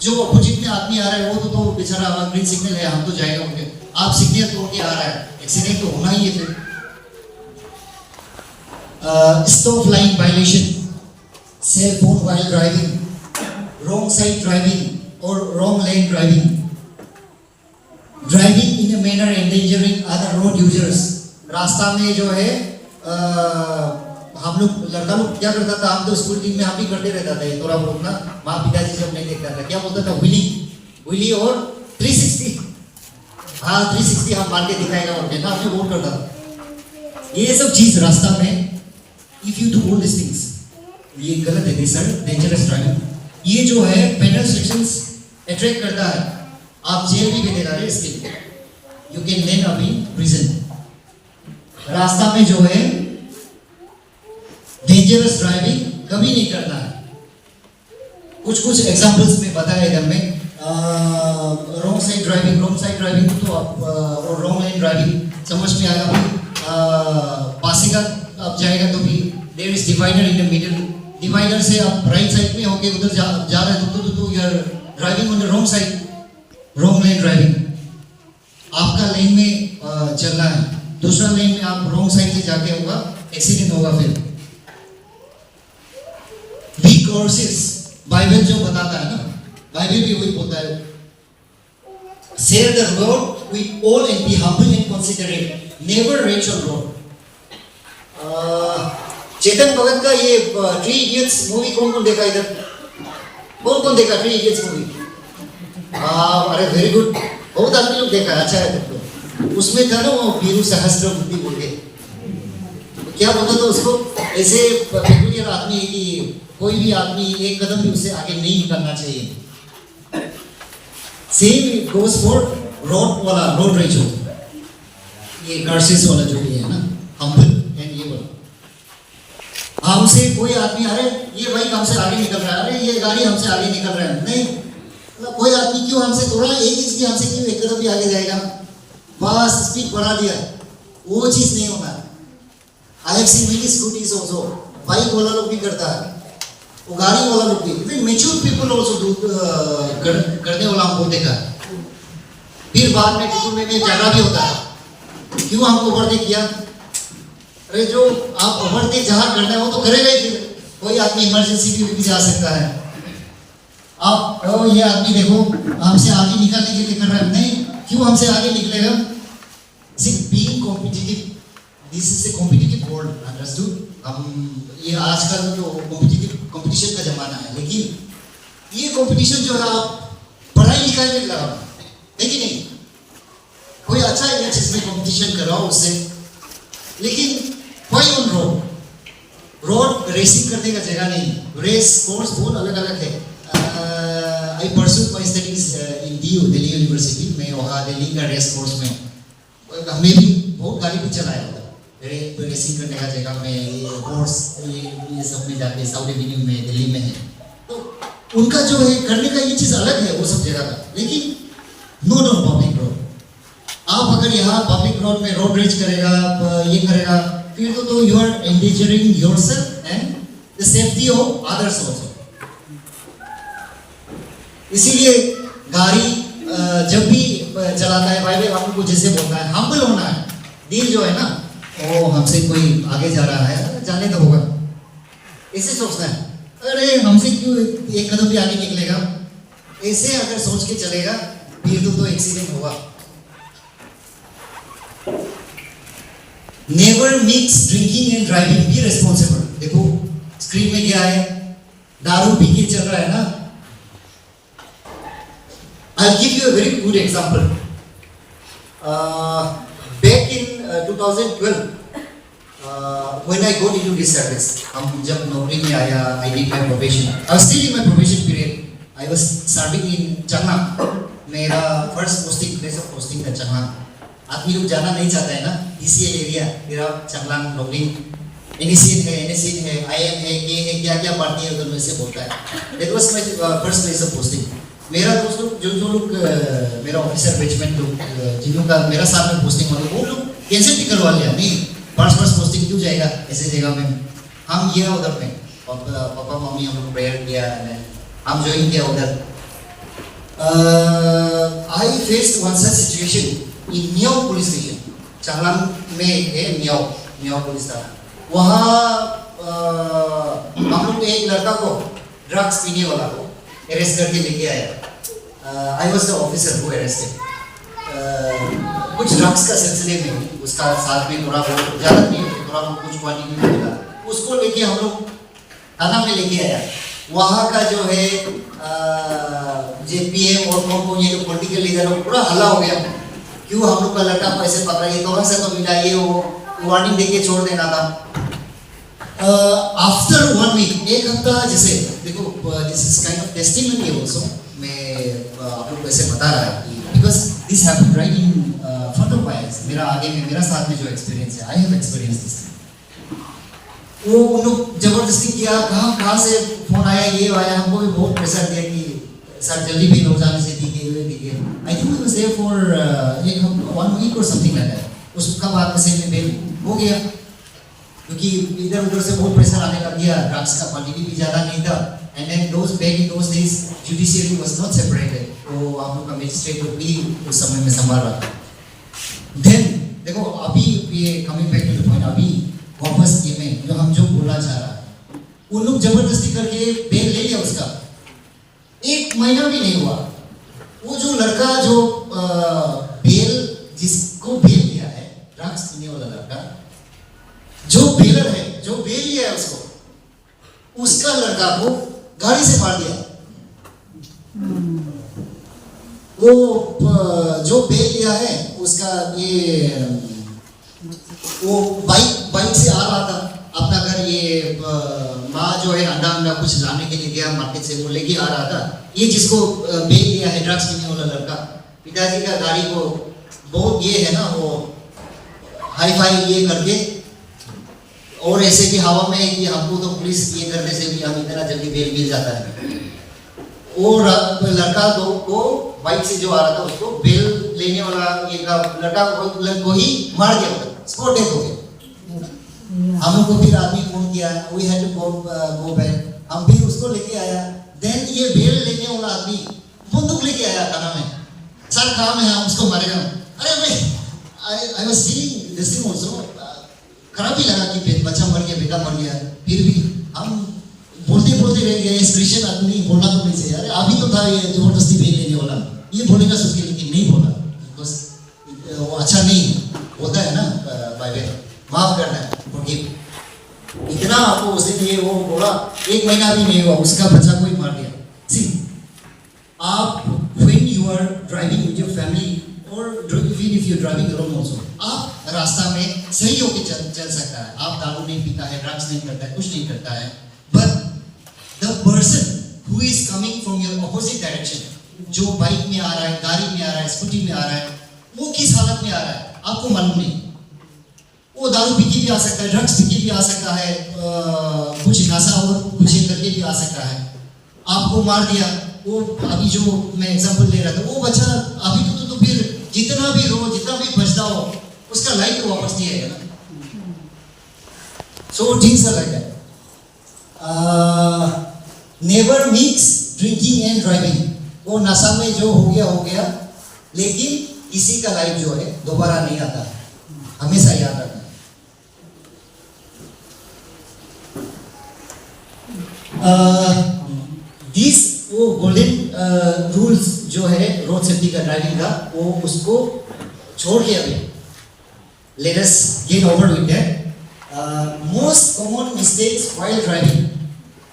जो अपोजिट में आदमी आ रहा है वो तो बेचारा ग्रीन सिग्नल है, हम तो जाएगा उनके, आप सिग्नल तोड़ के आ रहा है, एक्सीडेंट तो होना ही है फिर। Stop line violation, cell phone while driving, wrong side driving और wrong lane driving, driving in a manner endangering other road users. रास्ता में जो है हम लोग लड़का लोग क्या करता था, हम तो स्कूल टीम में हम भी करते रहता था, थोड़ा बहुत ना, माँ पिताजी जब नहीं देखता था क्या बोलता था, व्हीली और 360, हाँ 360 हम मान के दिखाएगा और ना हमने वोट करता था। ये सब चीज रास्ता में if you do all this things, ये गलत है सर, डेंजरस ड्राइविंग। ये जो है पेनल सेक्शंस अट्रैक्ट करता है, आप जेल भी भेजेगा रे इसके लिए, you can land up in prison. रास्ता में जो है डेंजरस ड्राइविंग कभी नहीं करना है। कुछ एग्जांपल्स में बताया इधर में, रॉन्ग साइड ड्राइविंग तो आप और रॉन्ग लाइन ड्राइविंग समझ में आएगा भी। पासीघाट आप जाएगा तो भी there is divider in the middle, divider से आप राइट साइड में होके उधर जा रहे हो तो you are driving on the wrong side, wrong line driving. आपका लेन में चलना है, दूसरा लेन में आप रॉन्ग साइड से जाके होगा, एक्सीडेंट होगा फिर। वीक कोर्सेस, बाइबल जो बताता है ना, बाइबल भी वही बोलता है, share the road with all and be humble and considerate, never rage on road. Chetan Bhagat का ये 3 इडियट्स मूवी कौन देखा इधर? कौन देखा 3 इडियट्स मूवी? अरे वेरी गुड, बहुत आदमी लोग देखा है, अच्छा है तो। उसमें था ना वो वीरू सहस्त्र बुद्धि बोल के, क्या बोलता था उसको, ऐसे पेकुलियर आदमी है कि कोई भी आदमी एक कदम भी उससे आगे नहीं निकलना चाहिए। सेम गोस फॉर रोड रेचो, ये गार्सिस वाला जो भी है ना, हम्बल एंड ये वाला। हमसे कोई आदमी, अरे ये बाइक हमसे आगे निकल रहा है, अरे ये गाड़ी हमसे आगे निकल रहा है, नहीं कोई आदमी क्यों हमसे थोड़ा एक इंच भी हमसे क्यों एक कदम भी आगे जाएगा, बस स्पीड बढ़ा दिया, वो चीज नहीं होना। I have seen many scooties also, bike वाला लोग भी करता है, वो गाड़ी वाला लोग भी, even mature people also do करने वाला हमको देखा है। फिर बाद में टिकट में झगड़ा भी होता है, क्यों हमको ओवरटेक किया? अरे जो आप ओवरटेक जहाँ करना है वो तो करेगा ही, फिर कोई आदमी इमरजेंसी भी जा सकता है। आप ये आदमी देखो हमसे आगे निकलने के लिए कर रहा है, नहीं क्यों हमसे आगे निकलेगा? Being competitive, this is a competitive world, understood? हम ये आजकल जो कंपटीशन का जमाना है, लेकिन ये कंपटीशन जो है आप पढ़ाई लिखाई में लगाओ, लेकिन नहीं कोई अच्छा है जिसमें कंपटीशन कराओ उससे, लेकिन वाई ऑन रोड रेसिंग करने का जगह नहीं है। रेस कोर्स बहुत अलग अलग है। I pursued my studies in DU, Delhi university में, वहाँ दिल्ली का रेस कोर्स में हमने भी बहुत गाड़ी भी चलाया होता, रेसिंग करने का जगह में, कोर्स ये सब में जाके साउथ एवेन्यू में दिल्ली में है, तो उनका जो है करने का ये चीज़ अलग है वो सब जगह का, लेकिन नॉट ऑन पब्लिक रोड। आप अगर यहाँ पब्लिक रोड में रोड रेज करेगा, ये करेगा, फिर तो you are endangering yourself and the safety of others also. इसीलिए गाड़ी जब भी चलाता है भाई आपको जैसे बोलना है, हम्बल होना है, दिल जो है ना वो हमसे कोई आगे जा रहा है, जाने तो होगा, ऐसे सोचना है, अरे हमसे क्यों एक कदम भी आगे निकलेगा, ऐसे अगर सोच के चलेगा फिर तो एक्सीडेंट होगा। Never mix drinking and driving, be responsible. देखो स्क्रीन में क्या है, दारू पी के चल रहा है ना। I'll give you a very good example. Back in 2012, when I got into this service, हम जब नौकरी में आया, I did my probation. I was still in my probation period. I was serving in Changlang. मेरा first posting, place of posting था Changlang. आदमी लोग जाना नहीं चाहता है ना, DCL एरिया, मेरा Changlang नौकरी, NSCN है, IM है, K है, क्या पार्टी है उधर में से बोलता है. That was my first place of posting. मेरा दोस्त लोग जो लोग मेरा ऑफिसर बेचमेंट लोग जिन का मेरा साथ में पोस्टिंग वाले वो लोग कैंसिल भी करवा लिया. नहीं फर्स्ट पोस्टिंग क्यों जाएगा ऐसे जगह में. हम गया उधर में पापा मम्मी हम लोग प्रेयर किया, हम ज्वाइन किया उधर. I faced one such situation in Miao police station. Changlang में है मियाओ पुलिस थाना. वहाँ हम लोग एक लड़का को ड्रग्स पीने वाला को अरेस्ट करके लेके आया. I was the officer who arrested. कुछ ड्रग्स का सिलसिले में उसका साथ में थोड़ा बहुत ज़्यादा नहीं, थोड़ा बहुत कुछ क्वांटिटी में मिला. उसको लेके हम लोग थाना में लेके आया. वहाँ का जो है JPM और कौन ये जो पॉलिटिकल लीडर है पूरा हल्ला हो गया. क्यों हम लोग का लड़का को ऐसे पकड़ा, ये कौन सा तो मिला, ये वो वार्निंग देके छोड़ देना था. आफ्टर 1 वीक, एक हफ्ता जैसे देखो, this is kind of testimony also. मैं आप लोग को ऐसे बता रहा है कि because this happened right in front of my eyes. मेरा आगे में मेरा साथ में जो एक्सपीरियंस है, आई हैव एक्सपीरियंस दिस. वो उन लोग जबरदस्ती किया, कहाँ से फोन आया, ये आया, हमको भी बहुत प्रेशर दिया कि सर जल्दी भी हो जाने से दिखे. I think I was there for 1 week और समथिंग लाइक दैट. उसका बाद में से बेल हो गया क्योंकि इधर उधर से बहुत प्रेशर आने लग गया. ड्रग्स का क्वांटिटी भी ज़्यादा नहीं था. And then those days judiciary was not separated. तो आप लोग का मजिस्ट्रेट लोग भी उस समय में संभाल रहा था. देन देखो अभी ये coming back to the point, अभी वापस ये में जो हम जो बोलना चाह रहा है, उन लोग जबरदस्ती करके बेल ले लिया. उसका 1 महीना भी नहीं हुआ. वो जो लड़का जो जिसको बेल लिया है, ड्रग्स पीने वाला लड़का, जो बेलर है, जो बेल लिया है उसको, उसका लड़का को गाड़ी से मार दिया. वो जो बेल लिया है उसका ये वो बाइक से आ रहा था अपना घर. ये माँ जो है अंडा कुछ लाने के लिए गया मार्केट से, वो लेके आ रहा था. ये जिसको बेल लिया है ड्रग्स पीने वाला लड़का, पिताजी का गाड़ी को बहुत ये है ना, वो हाई फाई ये करके और ऐसे भी हवा में कि हमको तो पुलिस ये करने से भी हम इतना जल्दी बेल मिल जाता है. वो लड़का को बाइक से जो आ रहा था उसको बेल लेने वाला ये लड़का को ही मार दिया, स्पॉट डेथ हो गया. हम लोग को फिर आदमी फोन किया, we had to go back. हम भी उसको लेके आया. देन ये बेल लेने वाला आदमी बंदूक लेके आया थाना में. सर काम है, हम उसको मारेगा. अरे भाई I was feeling this thing also. खराब ही लगा कि बच्चा मर गया, बेटा मर गया. फिर भी हम बोलते रह गए. इस क्रिश्चियन आदमी बोलना तो नहीं चाहिए. अरे अभी तो था ये जबरदस्ती बेल लेने वाला, ये बोलेगा सोच के, लेकिन नहीं बोला बिकॉज वो अच्छा नहीं होता है ना. बाइबल माफ करना है, फॉरगिव. इतना आपको उस दिन ये वो बोला, 1 महीना भी नहीं हुआ, उसका बच्चा को ही मार दिया. सी आप when you are driving with your family और even if you are driving alone also, आप रास्ता में सही होके चल सकता है. आप दारू नहीं पीता है, ड्रग्स नहीं करता है, कुछ नहीं करता है. But the person who is coming from your opposite direction, जो बाइक में आ रहा है, गाड़ी में आ रहा है, स्कूटी में आ रहा है, वो किस हालत में आ रहा है आपको मालूम नहीं. वो दारू पी के भी आ सकता है, ड्रग्स पी के भी आ सकता है, कुछ नशा और कुछ करके भी आ सकता है. आपको मार दिया. वो अभी जो मैं एग्जांपल ले रहा था, वो बच्चा अभी तो फिर जितना भी रो, जितना भी बचता हो, उसका लाइफ तो वापस नहीं आएगा ना. So things are like that. Never mix drinking and driving. वो नशा में जो हो गया, लेकिन किसी का लाइफ जो है दोबारा नहीं आता, हमेशा याद रखना. दिस वो गोल्डन रूल्स जो है रोड सेफ्टी का, ड्राइविंग का, वो उसको छोड़ के अभी let us get over with that. Most common mistakes while driving.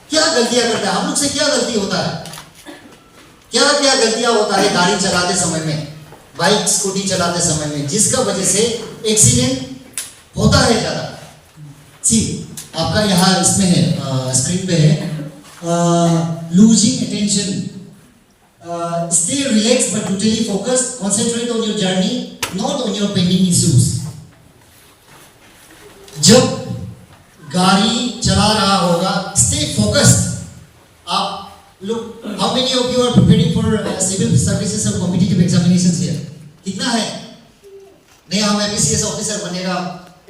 क्या गलतियां करते हैं हम लोग से, क्या गलती होता है, क्या गलतियां होता है गाड़ी चलाते समय में, बाइक स्कूटी चलाते समय में, जिसका वजह से एक्सीडेंट होता है ज़्यादा. सी आपका यहाँ इसमें है, स्क्रीन पे है, losing attention, stay relax but totally focus, concentrate on your journey not on your pending issues. जब गाड़ी चला रहा होगा, स्टे फोकस्ड। आप लोग, how many of you are preparing for civil services और कॉम्पिटिटिव एग्जामिनेशंस हियर? कितना है? नहीं हम एपीसीएस ऑफिसर बनेगा,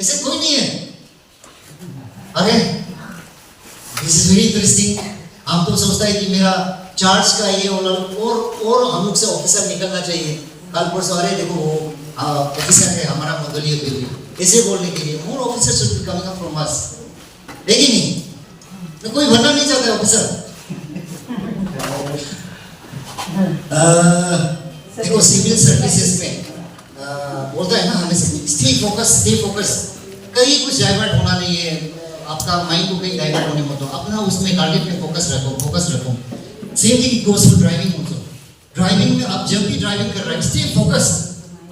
ऐसे कोई नहीं है। अरे दिस इज वेरी इंटरेस्टिंग। हम तो सोचता है कि मेरा चार्ज का ये और हम लोग से ऑफिसर निकलना चाहिए। कल परसों अरे देखो वो ऑफिसर है हमारा मंगोलिया के लिए, ऐसे बोलने के लिए more officer should be coming up from us. देखिए नहीं तो कोई बनना नहीं चाहता है ऑफिसर। देखो सिविल सर्विसेज में बोलता है ना हमें स्टे फोकस। कहीं कुछ डाइवर्ट होना नहीं है, आपका माइंड को कहीं डाइवर्ट होने मत दो, अपना उसमें टारगेट पे फोकस रखो। Same thing goes for driving also. Driving में आप जब भी ड्राइविंग कर रहे हैं, स्टे फोकस।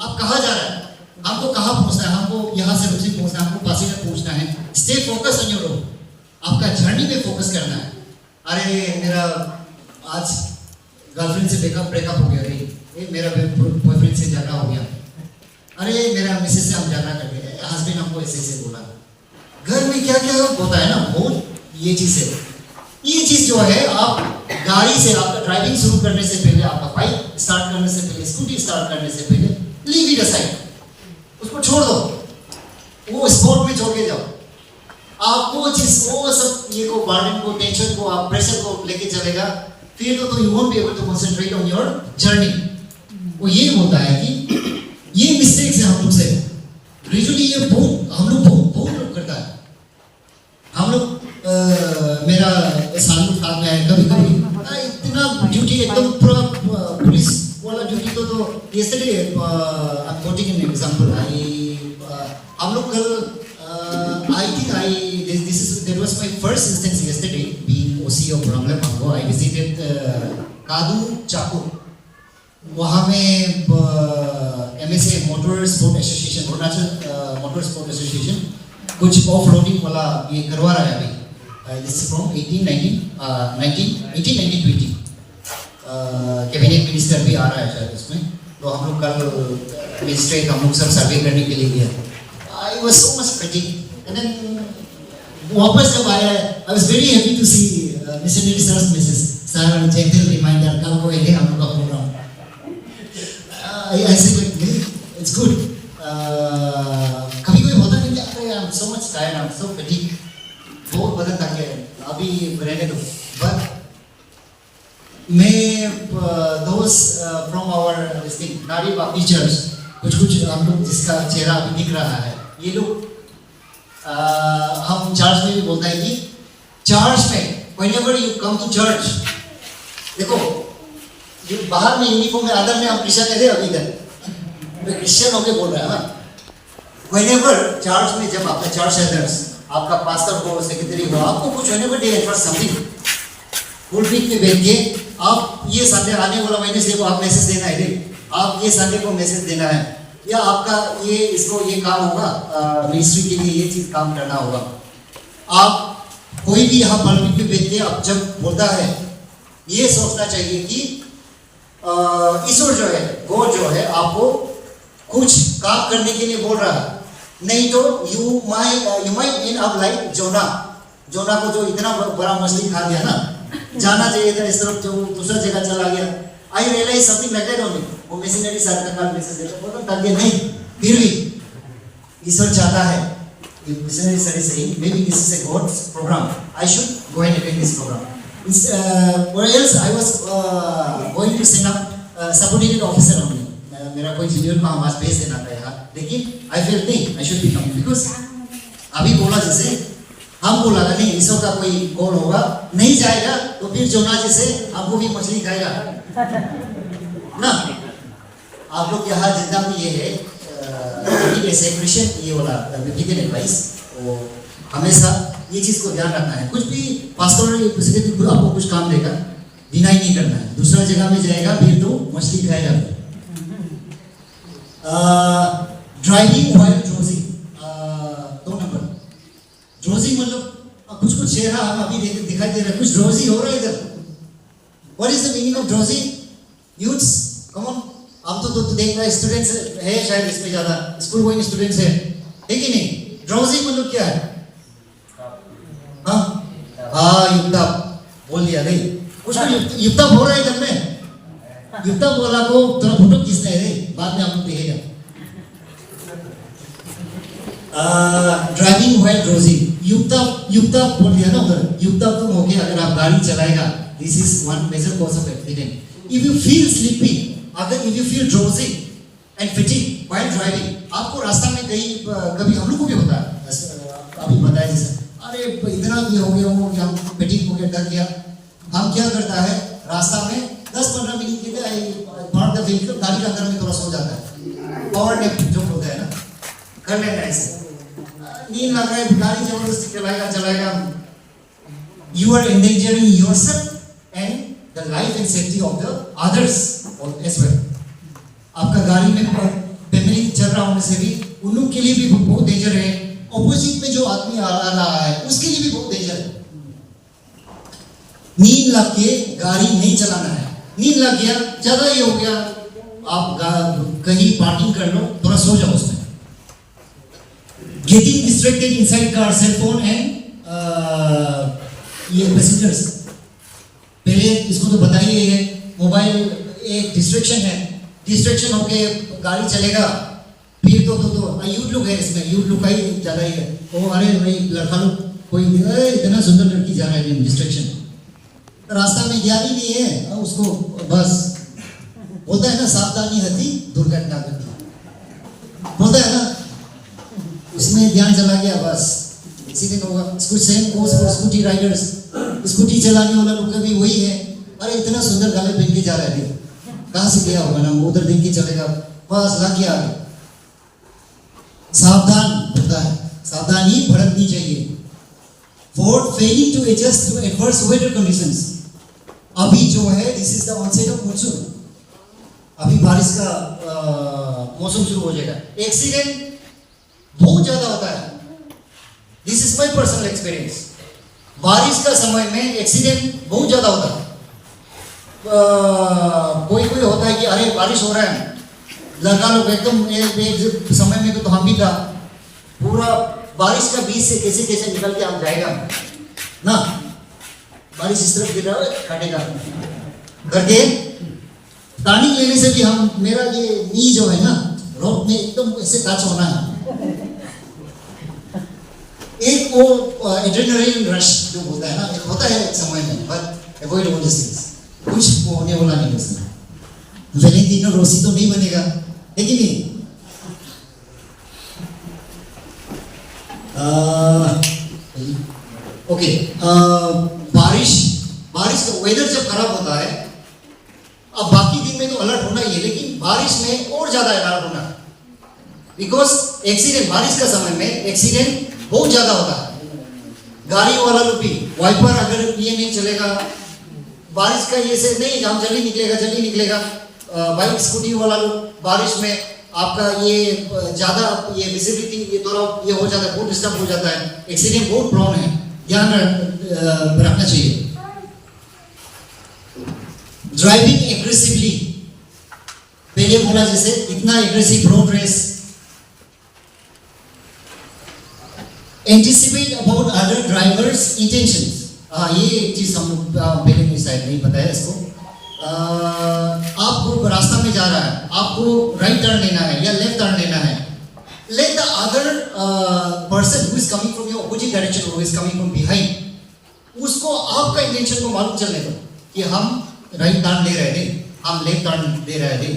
आप कहाँ जा रहे हैं, हमको कहाँ पहुँचना है, हमको यहाँ से रुचि पहुँचना है, हमको पासीघाट पहुँचना है। Stay focus on your road, आपका जर्नी पे फोकस करना है। अरे मेरा आज गर्लफ्रेंड से ब्रेकअप हो गया, अरे मेरा बॉयफ्रेंड से झगड़ा हो गया, अरे मेरा मिसेज से हम झगड़ा कर गए, हस्बैंड हमको ऐसे बोला। घर में क्या क्या होता है ना, बहुत ये चीज़ है। ये चीज़ जो है, आप गाड़ी से, आपका ड्राइविंग शुरू करने से पहले, आपका बाइक स्टार्ट करने से पहले, स्कूटी स्टार्ट करने से पहले, लीव इट असाइड, उसको छोड़ दो, वो स्पॉट में छोड़ के जाओ। आप वो चीज़, वो सब ये को बर्डन को, टेंशन को, आप प्रेशर को लेके चलेगा, फिर तो you won't be able to concentrate on your journey. वो ये होता है कि ये मिस्टेक्स है हम लोग से, यूजुअली ये हम लोग बहुत लोग करता है। हम लोग मेरा सालू साथ में है, कभी इतना ड्यूटी एकदम पूरा पुलिस वाला ड्यूटी तो yesterday I'm quoting an example. हम लोग कल that was my first instance yesterday being OC of Ramla-Mango. I visited Kadu Chakur. वहाँ में MSA motor sport association, Arunachal motor sport association कुछ ऑफ रोडिंग वाला ये करवा रहा है अभी। This is from 18-19-20 cabinet minister भी आ रहा है शायद इसमें। तो हम लोग कल मजिस्ट्रेट हम लोग सब सर्वे करने के लिए गया। I was so much sweating and then वापस जब आया, I was very happy to see missionary sirs Mrs sir gentle reminder, कल को है हम लोग का programme. I said it's good. कभी कोई होता नहीं कि अरे I'm so much tired, I'm so fatigued, बहुत बदन थक गया, अभी रहने दो। But मैं those from our नारी बापी चर्च, कुछ हम लोग जिसका चेहरा अभी दिख रहा है, ये लोग हम चर्च में भी बोलता है कि चर्च में whenever you come to church, देखो बाहर में यूनिफॉर्म में, अंदर में हम क्रिश्चियन कहते हैं, अभी इधर मैं क्रिश्चियन होके बोल रहा है। Whenever चर्च में जब आपका चर्च एल्डर्स, आपका पास्टर हो, सेक्रेटरी हो, आपको कुछ whenever they entrust something, pulpit में बैठ के आप ये संडे आने वाला वेडनेसडे को आप मैसेज देना है, आप ये संडे को मैसेज देना है, या आपका ये इसको ये काम होगा, मिनिस्ट्री के लिए ये चीज काम करना होगा। आप कोई भी यहाँ पुलपिट में बैठ के आप जब बोलता है, ये सोचना चाहिए कि ईश्वर जो है, गॉड जो है, आपको कुछ काम करने के लिए बोल रहा है। नहीं तो you might end up like जोना को जो इतना बड़ा मछली खा गया ना, जाना चाहिए था इस तरफ, जो दूसरा जगह चला गया। I realise something like that only. वो मिशनरी सर का कल मैसेज देता, बोला ताकि नहीं, फिर भी ईश्वर चाहता है कि missionary sir is saying maybe this is a God's programme, I should go and attend this programme. Or else I was going to send up subordinate officer only. मेरा कोई जूनियर को हमारे भेज देना था यहाँ, लेकिन I felt नहीं, I should be coming because अभी बोला जैसे हम बोला था नहीं, ईश्वर का कोई कॉल होगा, नहीं जाएगा तो फिर जोना जैसे हमको भी मछली खाएगा ना। आप लोग यहाँ जितना भी ये है ऐसे क्रिश्चियन ये वाला बिब्लिकल एडवाइस, वो हमेशा ये चीज को ध्यान रखना है। कुछ भी पास्टर आपको कुछ काम देगा, डिनाई नहीं करना है। दूसरा जगह में जाएगा फिर तो मछली खाएगा। ड्राइविंग व्हाइल ड्रोजिंग, 2 नंबर ड्रोजिंग कुछ चेहरा हम अभी दिखाई दे रहा है, कुछ ड्रोजी हो रहा है इधर। What is the meaning of drowsy? Youths come on, आप तो देख रहे हैं स्टूडेंट्स है शायद इसमें ज्यादा स्कूल गोइंग स्टूडेंट्स है कि नहीं? ड्रोजी मतलब क्या है? हाँ युक्ता बोल दिया नहीं, कुछ युक्ता हो रहा है इधर में। युक्ता बोला को थोड़ा फोटो खींचना है रे, बाद में आप लोग देखेगा। ड्राइविंग व्हाइल ड्रोजी, युक्ता बोल दिया ना उधर, युक्ता तुम हो गया अगर आप गाड़ी चलाएगा। This is one major cause of accident. If you feel sleepy, अगर if you feel drowsy and fatigue while driving, आपको रास्ता में कहीं कभी हम लोग को भी होता है, अभी बताया जैसे अरे इतना ये हो गया वो हम फैटिग हो गया, डर गया, हम क्या करता है रास्ता में 10-15 मिनट के लिए पार्क द व्हीकल, गाड़ी के अंदर में थोड़ा सो जाता है, पावर नैप जो होता है ना, कर लेना ऐसे। नींद लग रहा है, गाड़ी जबरदस्ती चलाएगा, you are endangering yourself and the life and safety of the others as well. आपका गाड़ी में फैमिली चल रहा होने से भी उन लोग के लिए भी बहुत डेंजर है, ऑपोजिट में जो आदमी आ रहा है उसके लिए भी बहुत डेंजर है। नींद लग के गाड़ी नहीं चलाना है, नींद लग गया ज्यादा ये हो गया, आप कहीं पार्किंग कर लो, थोड़ा सो जाओ उसमें। Getting distracted inside car, cell phone and ये पैसेंजर्स, पहले इसको तो बताइए है, मोबाइल एक डिस्ट्रैक्शन है, डिस्ट्रैक्शन होके गाड़ी चलेगा, फिर तो यूथ लोग है इसमें, यूथ लोग का ही ज़्यादा ही है। ओ अरे भाई लड़का लोग कोई इतना सुंदर लड़की जा रहा है, डिस्ट्रैक्शन, रास्ता में ज्ञान ही नहीं है उसको, बस बोलता है ना सावधानी हती दुर्घटना घटी, बोलता है ना, उसमें ध्यान चला गया बस एक्सीडेंट होगा। कुछ same course for scooty Riders, scooty चलाने वाला लोग का भी वही है, अरे इतना सुंदर गाले पहन के जा रहा है, कहाँ से गया होगा ना, उधर देख के चलेगा, बस लग गया आगे। सावधान होता है, सावधानी बरतनी चाहिए। For failing to adjust to adverse weather conditions, अभी जो है this is the onset of monsoon, अभी बारिश का मौसम शुरू हो जाएगा, एक्सीडेंट बहुत ज्यादा होता है। This is my personal experience, बारिश का समय में एक्सीडेंट बहुत ज्यादा होता है। कोई होता है कि अरे बारिश हो रहा है, लड़का लोग एकदम एक समय में तो हम भी था, पूरा बारिश का बीच से कैसे कैसे निकल के हम जाएगा ना, बारिश इस तरफ गिर रहा है काटेगा करके टर्निंग लेने से भी हम, मेरा ये नी जो है ना रोड में एकदम ऐसे टच होना है, एक वो एड्रेनलिन रश जो होता है ना, एक होता है एक समय में, but avoid all this things, कुछ होने वाला नहीं उसमें। वैलेंटिनो रोसी तो नहीं बनेगा, है कि नहीं? ओके, बारिश का वेदर जब खराब होता है, अब बाकी दिन में तो अलर्ट होना ही है, लेकिन बारिश में और ज्यादा अलर्ट होना, बिकॉज एक्सीडेंट, बारिश का समय में एक्सीडेंट बहुत ज्यादा होता है। गाड़ी वाला लोग भी वाइपर अगर ये नहीं चलेगा, बारिश का ये से नहीं, हम जल्दी निकलेगा, बाइक स्कूटी वाला लोग बारिश में आपका ये ज्यादा ये विजिबिलिटी ये थोड़ा ये हो जाता है, बहुत डिस्टर्ब हो जाता है, एक्सीडेंट बहुत प्रॉन है, ध्यान रखना चाहिए। ड्राइविंग एग्रेसिवली, पहले बोला जैसे इतना aggressive road race, anticipate about other drivers intentions, ये एक चीज हम लोग पहले में शायद नहीं बताया इसको। आपको रास्ता में जा रहा है, आपको राइट टर्न लेना है या लेफ्ट टर्न लेना है, let the other person who is coming from your opposite direction or who is coming from behind, उसको आपका इंटेंशन को मालूम चलने दो कि हम राइट टर्न ले रहे थे, हम लेफ्ट टर्न ले रहे थे,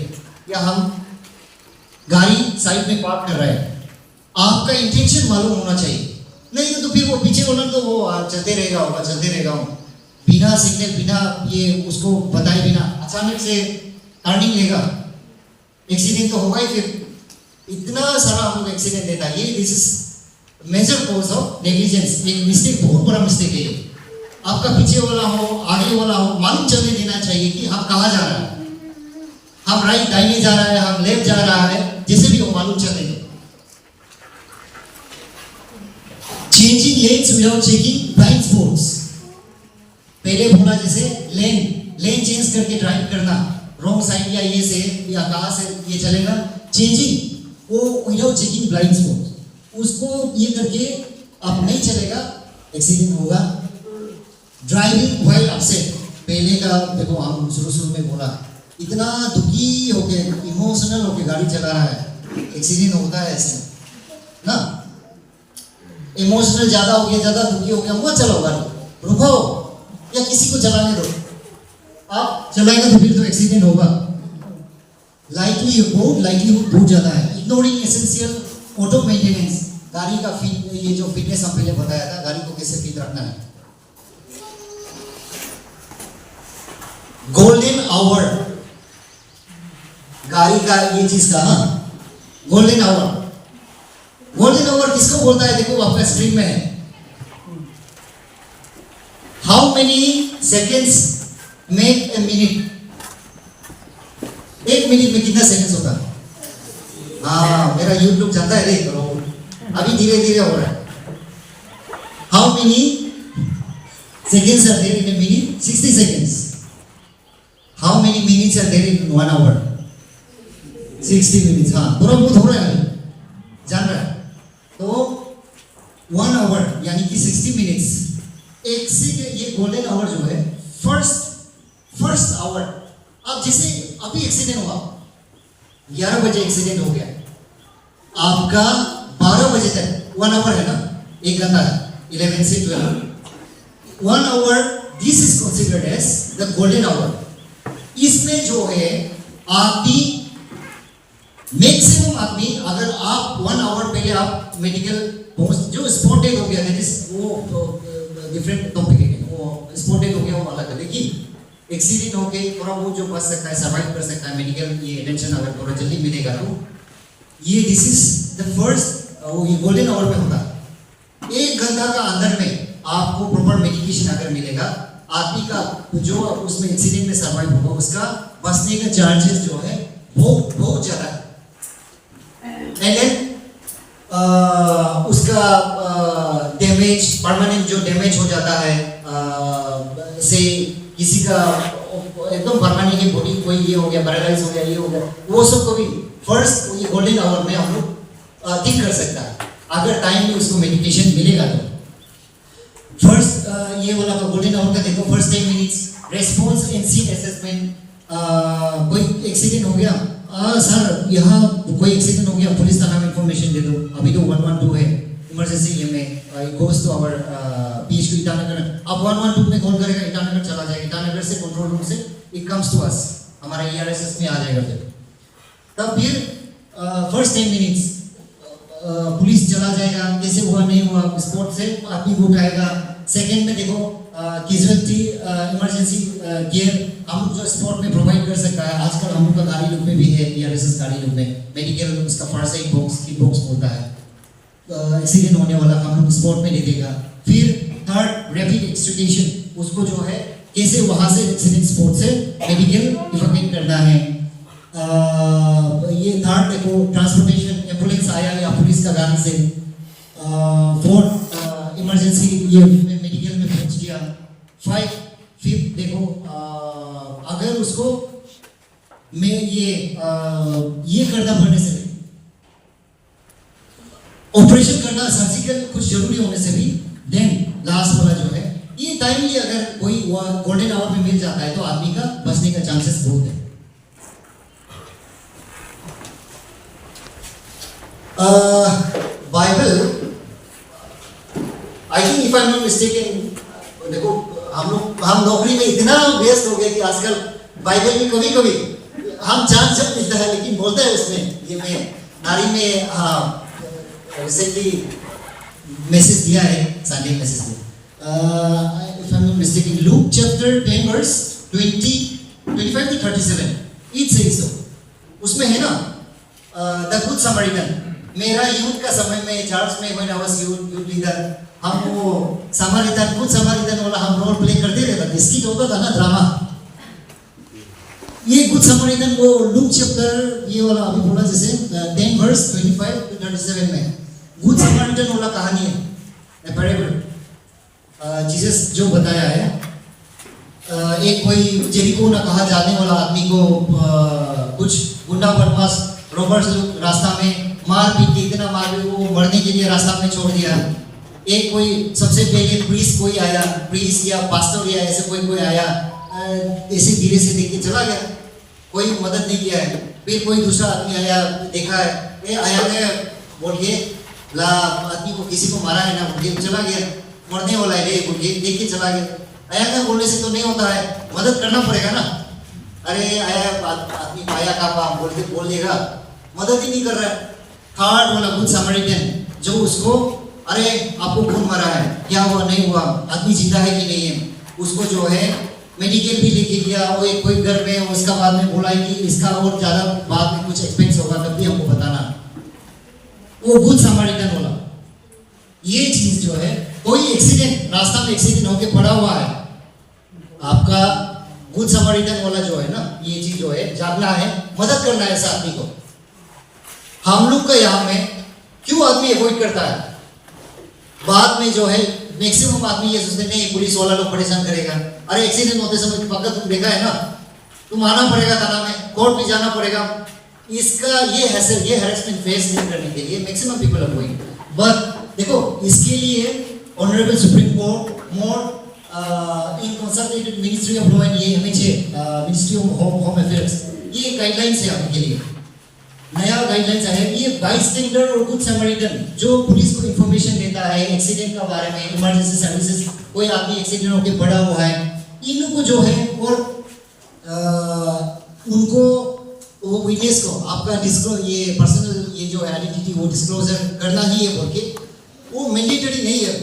या हम गाड़ी साइड में पार्क कर रहे हैं, आपका इंटेंशन मालूम होना चाहिए। नहीं तो फिर वो पीछे वाला तो वो चलते रहेगा बिना सिग्नल, बिना ये उसको बताए बिना अचानक से टर्निंग लेगा, एक्सीडेंट तो होगा ही। फिर इतना सारा हम लोग एक्सीडेंट देता है, ये this is major cause of negligence, एक मिस्टेक, बहुत बड़ा मिस्टेक है ये। आपका पीछे वाला हो आगे वाला हो, मालूम चलने देना चाहिए कि हम कहाँ जा रहा है, हम राइट दाहिने जा रहा है, हम लेफ्ट जा रहा है, जैसे भी हो मालूम चलने दो। changing lanes without checking blind spots. पहले बोला जैसे लेन चेंज करके ड्राइव करना, रॉन्ग साइड या ये से या कहाँ से ये चलेगा, चेंजिंग वो विदाउट चेकिंग ब्लाइंड स्पॉट, उसको ये करके अब नहीं चलेगा, एक्सीडेंट होगा. ड्राइविंग व्हाइल अपसेट, पहले का देखो हम शुरू में बोला, इतना दुखी होके इमोशनल होके गाड़ी चला रहा है, एक्सीडेंट होता है ऐसे ना. इमोशनल ज्यादा हो गया, ज्यादा दुखी हो गया, मत चलाओ गाड़ी, रुको या किसी को चलाने दो. आप चलाएंगे तो फिर तो एक्सीडेंट होगा. लाइटलीहुड बहुत ज्यादा है. इग्नोरिंग एसेंशियल ऑटो मेंटेनेंस, गाड़ी का ये जो फिटनेस हम पहले बताया था, गाड़ी को कैसे फिट रखना है. गोल्डन आवर, गाड़ी का ये चीज का गोल्डन आवर किसको बोलता है, देखो आपका स्क्रीन में है. How many seconds make a minute, एक मिनट में कितना सेकेंड्स होता है. हाँ, मेरा यूट्यूब चलता है रे, अभी धीरे धीरे हो रहा है. How many seconds are there in a minute, 60 seconds. How many minutes are there in 1 hour, 60 minutes. हाँ, थोड़ा बहुत हो रहा है, जान रहा है. तो 1 hour यानी कि 60 minutes. एक से ये गोल्डन आवर जो है, फर्स्ट आवर. अब जैसे अभी एक्सीडेंट हुआ, 11 बजे एक्सीडेंट हो गया, आपका 12 बजे तक 1 hour है ना, 1 घंटा है, 11 से 12, 1 hour. This is considered as the golden hour. इसमें जो है आदमी, मैक्सिमम आदमी, अगर आप 1 hour पहले आप मेडिकल पहुंच, जो स्पॉट डेथ हो गया है, वो डिफरेंट टॉपिक है, वो स्पॉट डेथ हो गया वो अलग है. लेकिन एक्सीडेंट हो गई, थोड़ा बहुत जो बच सकता है, सर्वाइव कर सकता है, मेडिकल ये अटेंशन अगर थोड़ा जल्दी मिलेगा, तो ये दिस इज द फर्स्ट, ये गोल्डन आवर में होता है. 1 घंटा का अंदर में आपको प्रॉपर मेडिकेशन अगर मिलेगा, आदमी का जो उसमें एक्सीडेंट में सर्वाइव होगा, उसका बचने का चार्जेस जो है बहुत ज्यादा है. एंड देन उसका डैमेज, परमानेंट जो डैमेज हो जाता है, से किसी का एकदम परमानेंट की बॉडी कोई ये हो गया, पैरालाइज हो गया, ये हो गया, वो सब को भी फर्स्ट ये गोल्डन आवर में हम लोग ठीक कर सकता है, अगर टाइम में उसको मेडिकेशन मिलेगा तो. फर्स्ट ये वाला का गोल्डन आवर का देखो, first 10 minutes response and scene assessment. कोई एक्सीडेंट हो गया, सर यहाँ कोई एक्सीडेंट हो गया, पुलिस थाना में इंफॉर्मेशन दे दो. अभी तो 112 है इमरजेंसी, ये में goes to our PHQ Itanagar. आप 112 में कॉल करेगा, ईटानगर चला जाएगा, ईटानगर से कंट्रोल रूम से इट कम्स टू अस, हमारा ERSS में आ जाएगा. तब फिर फर्स्ट 10 minutes पुलिस चला जाएगा, कैसे हुआ नहीं हुआ, स्पॉट से आदमी को उठाएगा. सेकेंड में देखो कैजुअलिटी इमरजेंसी केयर हम लोग जो स्पॉट में प्रोवाइड कर सकता है. आजकल हम लोग का गाड़ी लोग में भी है, ERSS गाड़ी लोग में मेडिकल उसका first aid box, kit box होता है, एक्सीडेंट होने वाला हम लोग स्पॉट में दे देगा. फिर थर्ड रैपिड एक्सट्रिकेशन, उसको जो है कैसे वहाँ से एक्सीडेंट स्पॉट से मेडिकल इफेक्ट करना है. ये थर्ड देखो ट्रांसपोर्टेशन, एम्बुलेंस आया या पुलिस का गाड़ी से. फोर्थ इमरजेंसी ये मेडिकल में पहुंच गया. फिफ्थ देखो अगर उसको में ये करना पड़ने से, ऑपरेशन करना, सर्जिकल कुछ जरूरी होने से भी, देन लास्ट वाला जो है ये टाइमली अगर कोई गोल्डन आवर में मिल जाता है तो आदमी का बचने का चांसेस बहुत है. Bible, I think if I am not mistaken, देखो हम नौकरी में इतना व्यस्त हो गए कि आजकल बाइबल में कभी हम चांस जब मिलता है, लेकिन बोलता है उसमें ये में नारी में, हाँ रिसेंटली मैसेज दिया है, संडे मैसेज दिया. If I am not mistaken, Luke chapter 10 verse 25 to 37 it says so. उसमें है ना द गुड समरिटन. मेरा यूथ का समय में चर्च में when I was youth leader, हम वो समरिटन, गुड समरिटन वाला हम रोल प्ले करते रहते थे, स्किट होता था ना, ड्रामा. ये गुड समरिटन वो लूक चैप्टर ये वाला अभी बोला जैसे 10 verse 25 to 37 में गुड समरिटन वाला कहानी है. ए पैराबल, जीसस जो बताया है, एक कोई जेरिको ना कहा जाने वाला आदमी को कुछ गुंडा बदमाश रॉबर्स लोग रास्ता में मार पीट के इतना मार के वो मरने के लिए रास्ता में छोड़ दिया। एक कोई सबसे पहले प्रीस्ट कोई आया, प्रीस्ट या पास्टर या ऐसे कोई आया, ऐसे धीरे से देख के चला गया, कोई मदद नहीं किया है। फिर कोई दूसरा आदमी आया, देखा है, ये आया है बोल के ला आदमी को किसी को मारा है ना बोल के चला गया, मरने वाला है रे बोल के देख के चला गया। आया क्या बोलने से तो नहीं होता है, मदद करना पड़ेगा ना। अरे आया आदमी आया का बोल के बोल देगा, मदद ही नहीं कर रहा है। थर्ड वाला गुड सामरियन जो उसको अरे आपको कौन मरा है, क्या हुआ नहीं हुआ, आदमी जिंदा है कि नहीं है, उसको जो है मेडिकल भी लेके गया। वो एक कोई घर में, उसका बाद में बोला कि इसका और ज्यादा बाद में कुछ एक्सपेंस होगा तब भी हमको बताना। वो गुड सामरियन वाला ये चीज जो है, कोई एक्सीडेंट रास्ता में एक्सीडेंट होके पड़ा हुआ है, आपका गुड सामरियन वाला जो है ना, ये चीज जो है जागना है, मदद करना है ऐसा आदमी को। हम लोग का यहाँ में क्यों आदमी अवॉइड करता है, बाद में जो है मैक्सिमम आदमी ये सोचते नहीं पुलिस वाला लोग परेशान करेगा। अरे एक्सीडेंट होते समय पक्का तुम देखा है ना, तुम आना पड़ेगा थाना में, कोर्ट में जाना पड़ेगा। इसका ये हैरेसमेंट फेस नहीं करने के लिए maximum people are going. But देखो इसके लिए honourable supreme court more in consulted ministry of law and ये मिनिस्ट्री ऑफ होम अफेयर्स ये गाइडलाइंस है आपके लिए, नया गाइडलाइंस है। ये बाइस्टैंडर और गुड सामरियन जो पुलिस को इंफॉर्मेशन देता है एक्सीडेंट का बारे में, इमरजेंसी सर्विसेज, कोई आदमी एक्सीडेंट होकर पड़ा हुआ है, इनको जो है और उनको वो विटनेस को आपका डिस्क्लोज ये पर्सनल ये जो आइडेंटिटी वो डिस्क्लोजर करना ही है बोल के, वो मैंडेटरी नहीं है।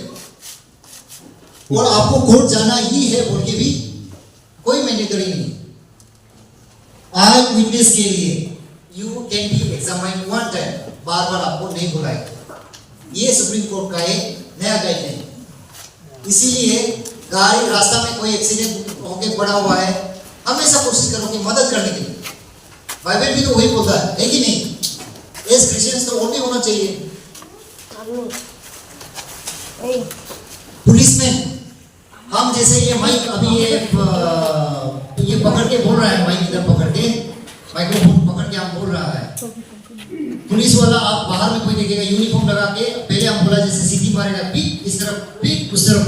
और आपको कोर्ट जाना ही है बोल के भी कोई मैंडेटरी नहीं। आई विटनेस के लिए you can be examine one time, बार बार आपको नहीं बुलाएगा। ये सुप्रीम कोर्ट का एक नया गाइडलाइन। इसीलिए गाड़ी रास्ता में कोई एक्सीडेंट होके पड़ा हुआ है, हमेशा कोशिश करो कि मदद करने के लिए। बाइबल भी तो वही बोलता है कि नहीं, एज क्रिश्चियंस तो और भी होना चाहिए। पुलिसमैन, हम जैसे ये माइक अभी ये पकड़ के बोल रहा है, माइक इधर पकड़ के माइक्रोफोन पकड़ के हम बोल रहा है। पुलिस वाला आप बाहर में कोई देखेगा यूनिफॉर्म लगा के, पहले हम बोला जैसे सीधी मारेगा, पीक इस तरफ पीक उस तरफ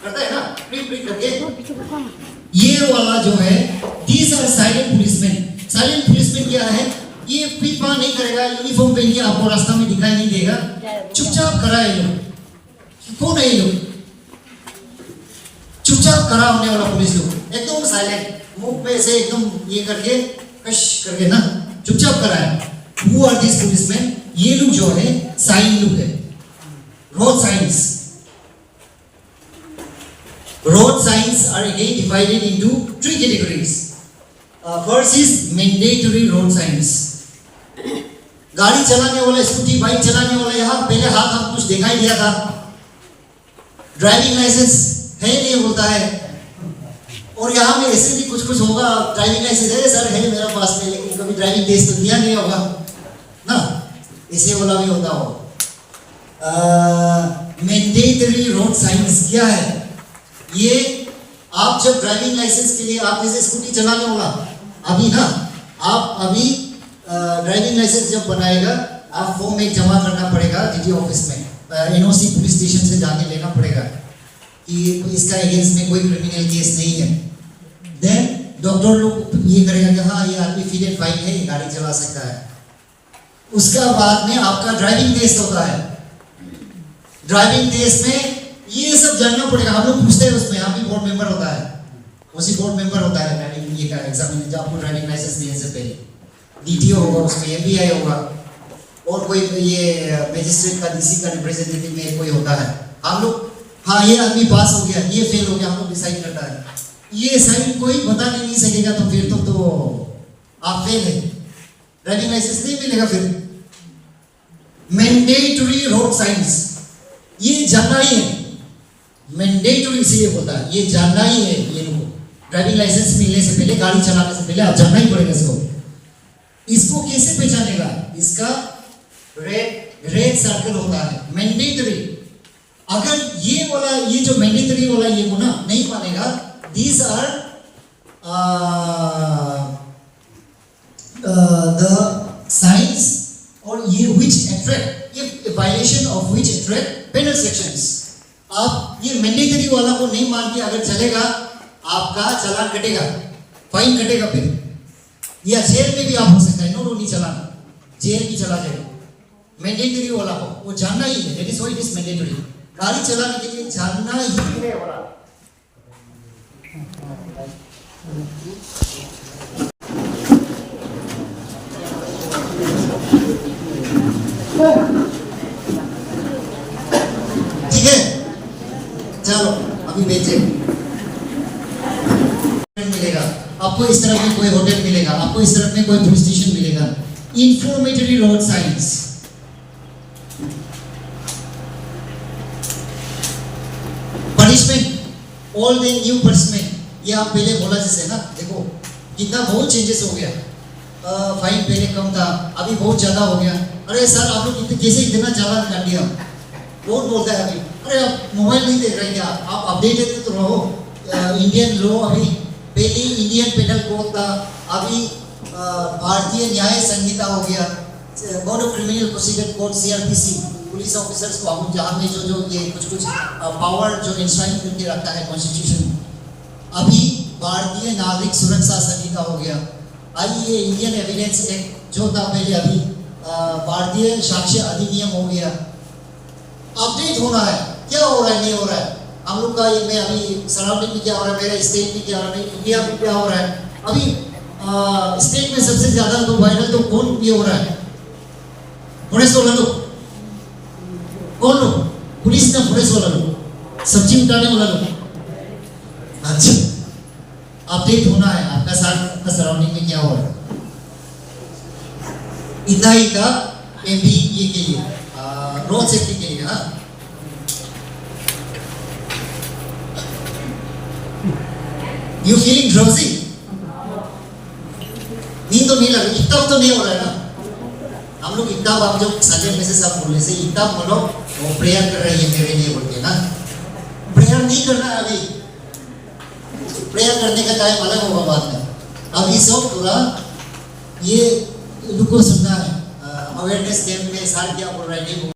करता है ना, पीक पीक करके। ये वाला जो है these are silent policeman. Silent policeman क्या है, ये पीक पार नहीं करेगा, यूनिफॉर्म पहन के आपको रास्ता में दिखाई नहीं देगा, चुपचाप खड़ा है लोग। कौन है ये लोग? चुपचाप खड़ा होने वाला पुलिस लोग, एकदम साइलेंट, मुंह पे से एकदम ये करके कश करके ना चुपचाप खड़ा है। Who are these policemen? ये लोग जो है साइन लोग है, road science. Road signs are again divided into three categories. First is mandatory road signs. गाड़ी चलाने वाला, स्कूटी बाइक चलाने वाला, यहाँ पहले हाथ हम कुछ दिखाई दिया था, ड्राइविंग लाइसेंस है नहीं बोलता है, और यहाँ में ऐसे भी कुछ होगा, ड्राइविंग लाइसेंस है सर है मेरा पास में, लेकिन कभी ड्राइविंग टेस्ट तो दिया नहीं होगा ना, ऐसे वाला भी होता होगा। मैंडेटरी रोड साइंस क्या है? ये आप जब ड्राइविंग लाइसेंस के लिए आप जैसे स्कूटी चलाने वाला अभी ना, आप अभी ड्राइविंग लाइसेंस जब बनाएगा आप फॉर्म में जमा करना पड़ेगा डीटी ऑफिस में, एनओसी पुलिस स्टेशन से जाके लेना पड़ेगा कि इसका अगेंस्ट में कोई क्रिमिनल केस नहीं है। देन डॉक्टर लोग ये करेगा कि हाँ ये आदमी फिट एंड फाइन है, ये गाड़ी चला सकता है। उसका बाद में आपका ड्राइविंग टेस्ट होता है। ड्राइविंग टेस्ट में ये सब जानना पड़ेगा, हम लोग पूछते हैं उसमें, यहाँ भी बोर्ड मेंबर होता है, उसी बोर्ड मेंबर होता है ड्राइविंग ये का एग्जामिनेशन, जब आपको ड्राइविंग लाइसेंस देने से पहले डीटीओ होगा, उसमें एमबीआई होगा, और कोई ये मजिस्ट्रेट का डीसी का रिप्रेजेंटेटिव में कोई होता है। हम लोग हाँ ये आदमी पास हो गया, ये फेल हो गया, हम लोग डिसाइड करता है। ये साइन कोई बता नहीं सकेगा तो फिर तो आप फेल है, ड्राइविंग लाइसेंस नहीं मिलेगा फिर। मैंडेटरी रोड साइंस ये जानना ही है, मैंडेटरी इसीलिए बोलता है, ये जानना ही है। ये लोग ड्राइविंग लाइसेंस मिलने से पहले, गाड़ी चलाने से पहले आप जानना ही पड़ेगा इसको। इसको कैसे पहचानेगा? इसका रेड सर्कल होता है, मैंडेटरी। अगर ये जो मैंडेटरी वाला ये गुना नहीं मानेगा, these are the signs और ये which attract, if a violation of which attract penal sections. आप ये मैंडेटरी वाला को नहीं मान के अगर चलेगा, आपका चालान कटेगा, फाइन कटेगा, फिर या जेल में भी आप हो सकता है, नो नहीं चलाना, जेल भी चला जाएगा। मैंडेटरी वाला को वो जानना ही है, that is why it is mandatory. गाड़ी चलाने के लिए जानना ही है वाला। ठीक है, चलो अभी बेचे मिलेगा आपको, इस तरफ में कोई होटल मिलेगा आपको, इस तरफ में कोई पुलिस स्टेशन मिलेगा। Informatory road science, punishment all the new punishment. ये आप पहले बोला जैसे ना, देखो कितना बहुत चेंजेस हो गया। फाइन पहले कम था, अभी बहुत ज्यादा हो गया। अरे सर आप लोग कैसे इतना चालान कर दिया, कौन बोलता है अभी? अरे आप मोबाइल नहीं देख रहे क्या? आप अपडेटेड तो रहो। इंडियन लॉ अभी पहले इंडियन पेनल कोड था, अभी भारतीय न्याय संहिता हो गया, code of criminal procedure code CrPC. Police officers को हम जहाँ में जो ये कुछ पावर जो इंश्राइन करके रखता है कॉन्स्टिट्यूशन। अभी भारतीय नागरिक सुरक्षा संहिता हो गया। आइए इंडियन एविडेंस एक्ट जो था पहले, अभी भारतीय साक्ष्य अधिनियम हो गया। अपडेट होना है, क्या हो रहा है नहीं हो रहा है हम लोग का, ये मैं अभी सराउंडिंग में क्या हो रहा है, मेरा स्टेट में क्या हो रहा है, इंडिया में क्या हो रहा है। अभी स्टेट में सबसे ज्यादा तो वायरल तो कौन ये हो रहा है? फॉरेस्ट वाला लोग, कौन लोग? पुलिस ना फॉरेस्ट वाला लोग, सब्जी उठाने वाला लोग। अच्छा, अपडेट होना है आपका साथ का सराउंडिंग में क्या हो रहा है। इतना ही था एमबी ये के लिए, रोड सेफ्टी के लिए। हाँ, यू फीलिंग ड्राउजी? नींद तो नहीं लग रही, इतना तो नहीं हो रहा है ना। हम लोग इतना, आप जो सजन में से सब बोलने से इतना बोलो, वो प्रेयर कर रही है मेरे लिए बोल के ना। प्रेयर नहीं करना है अभी, प्रेयर करने का टाइम अलग होगा बाद में। अभी सब पूरा ये उनको सुनना है। अवेयरनेस कैंप में सार क्या बोल रहा है नहीं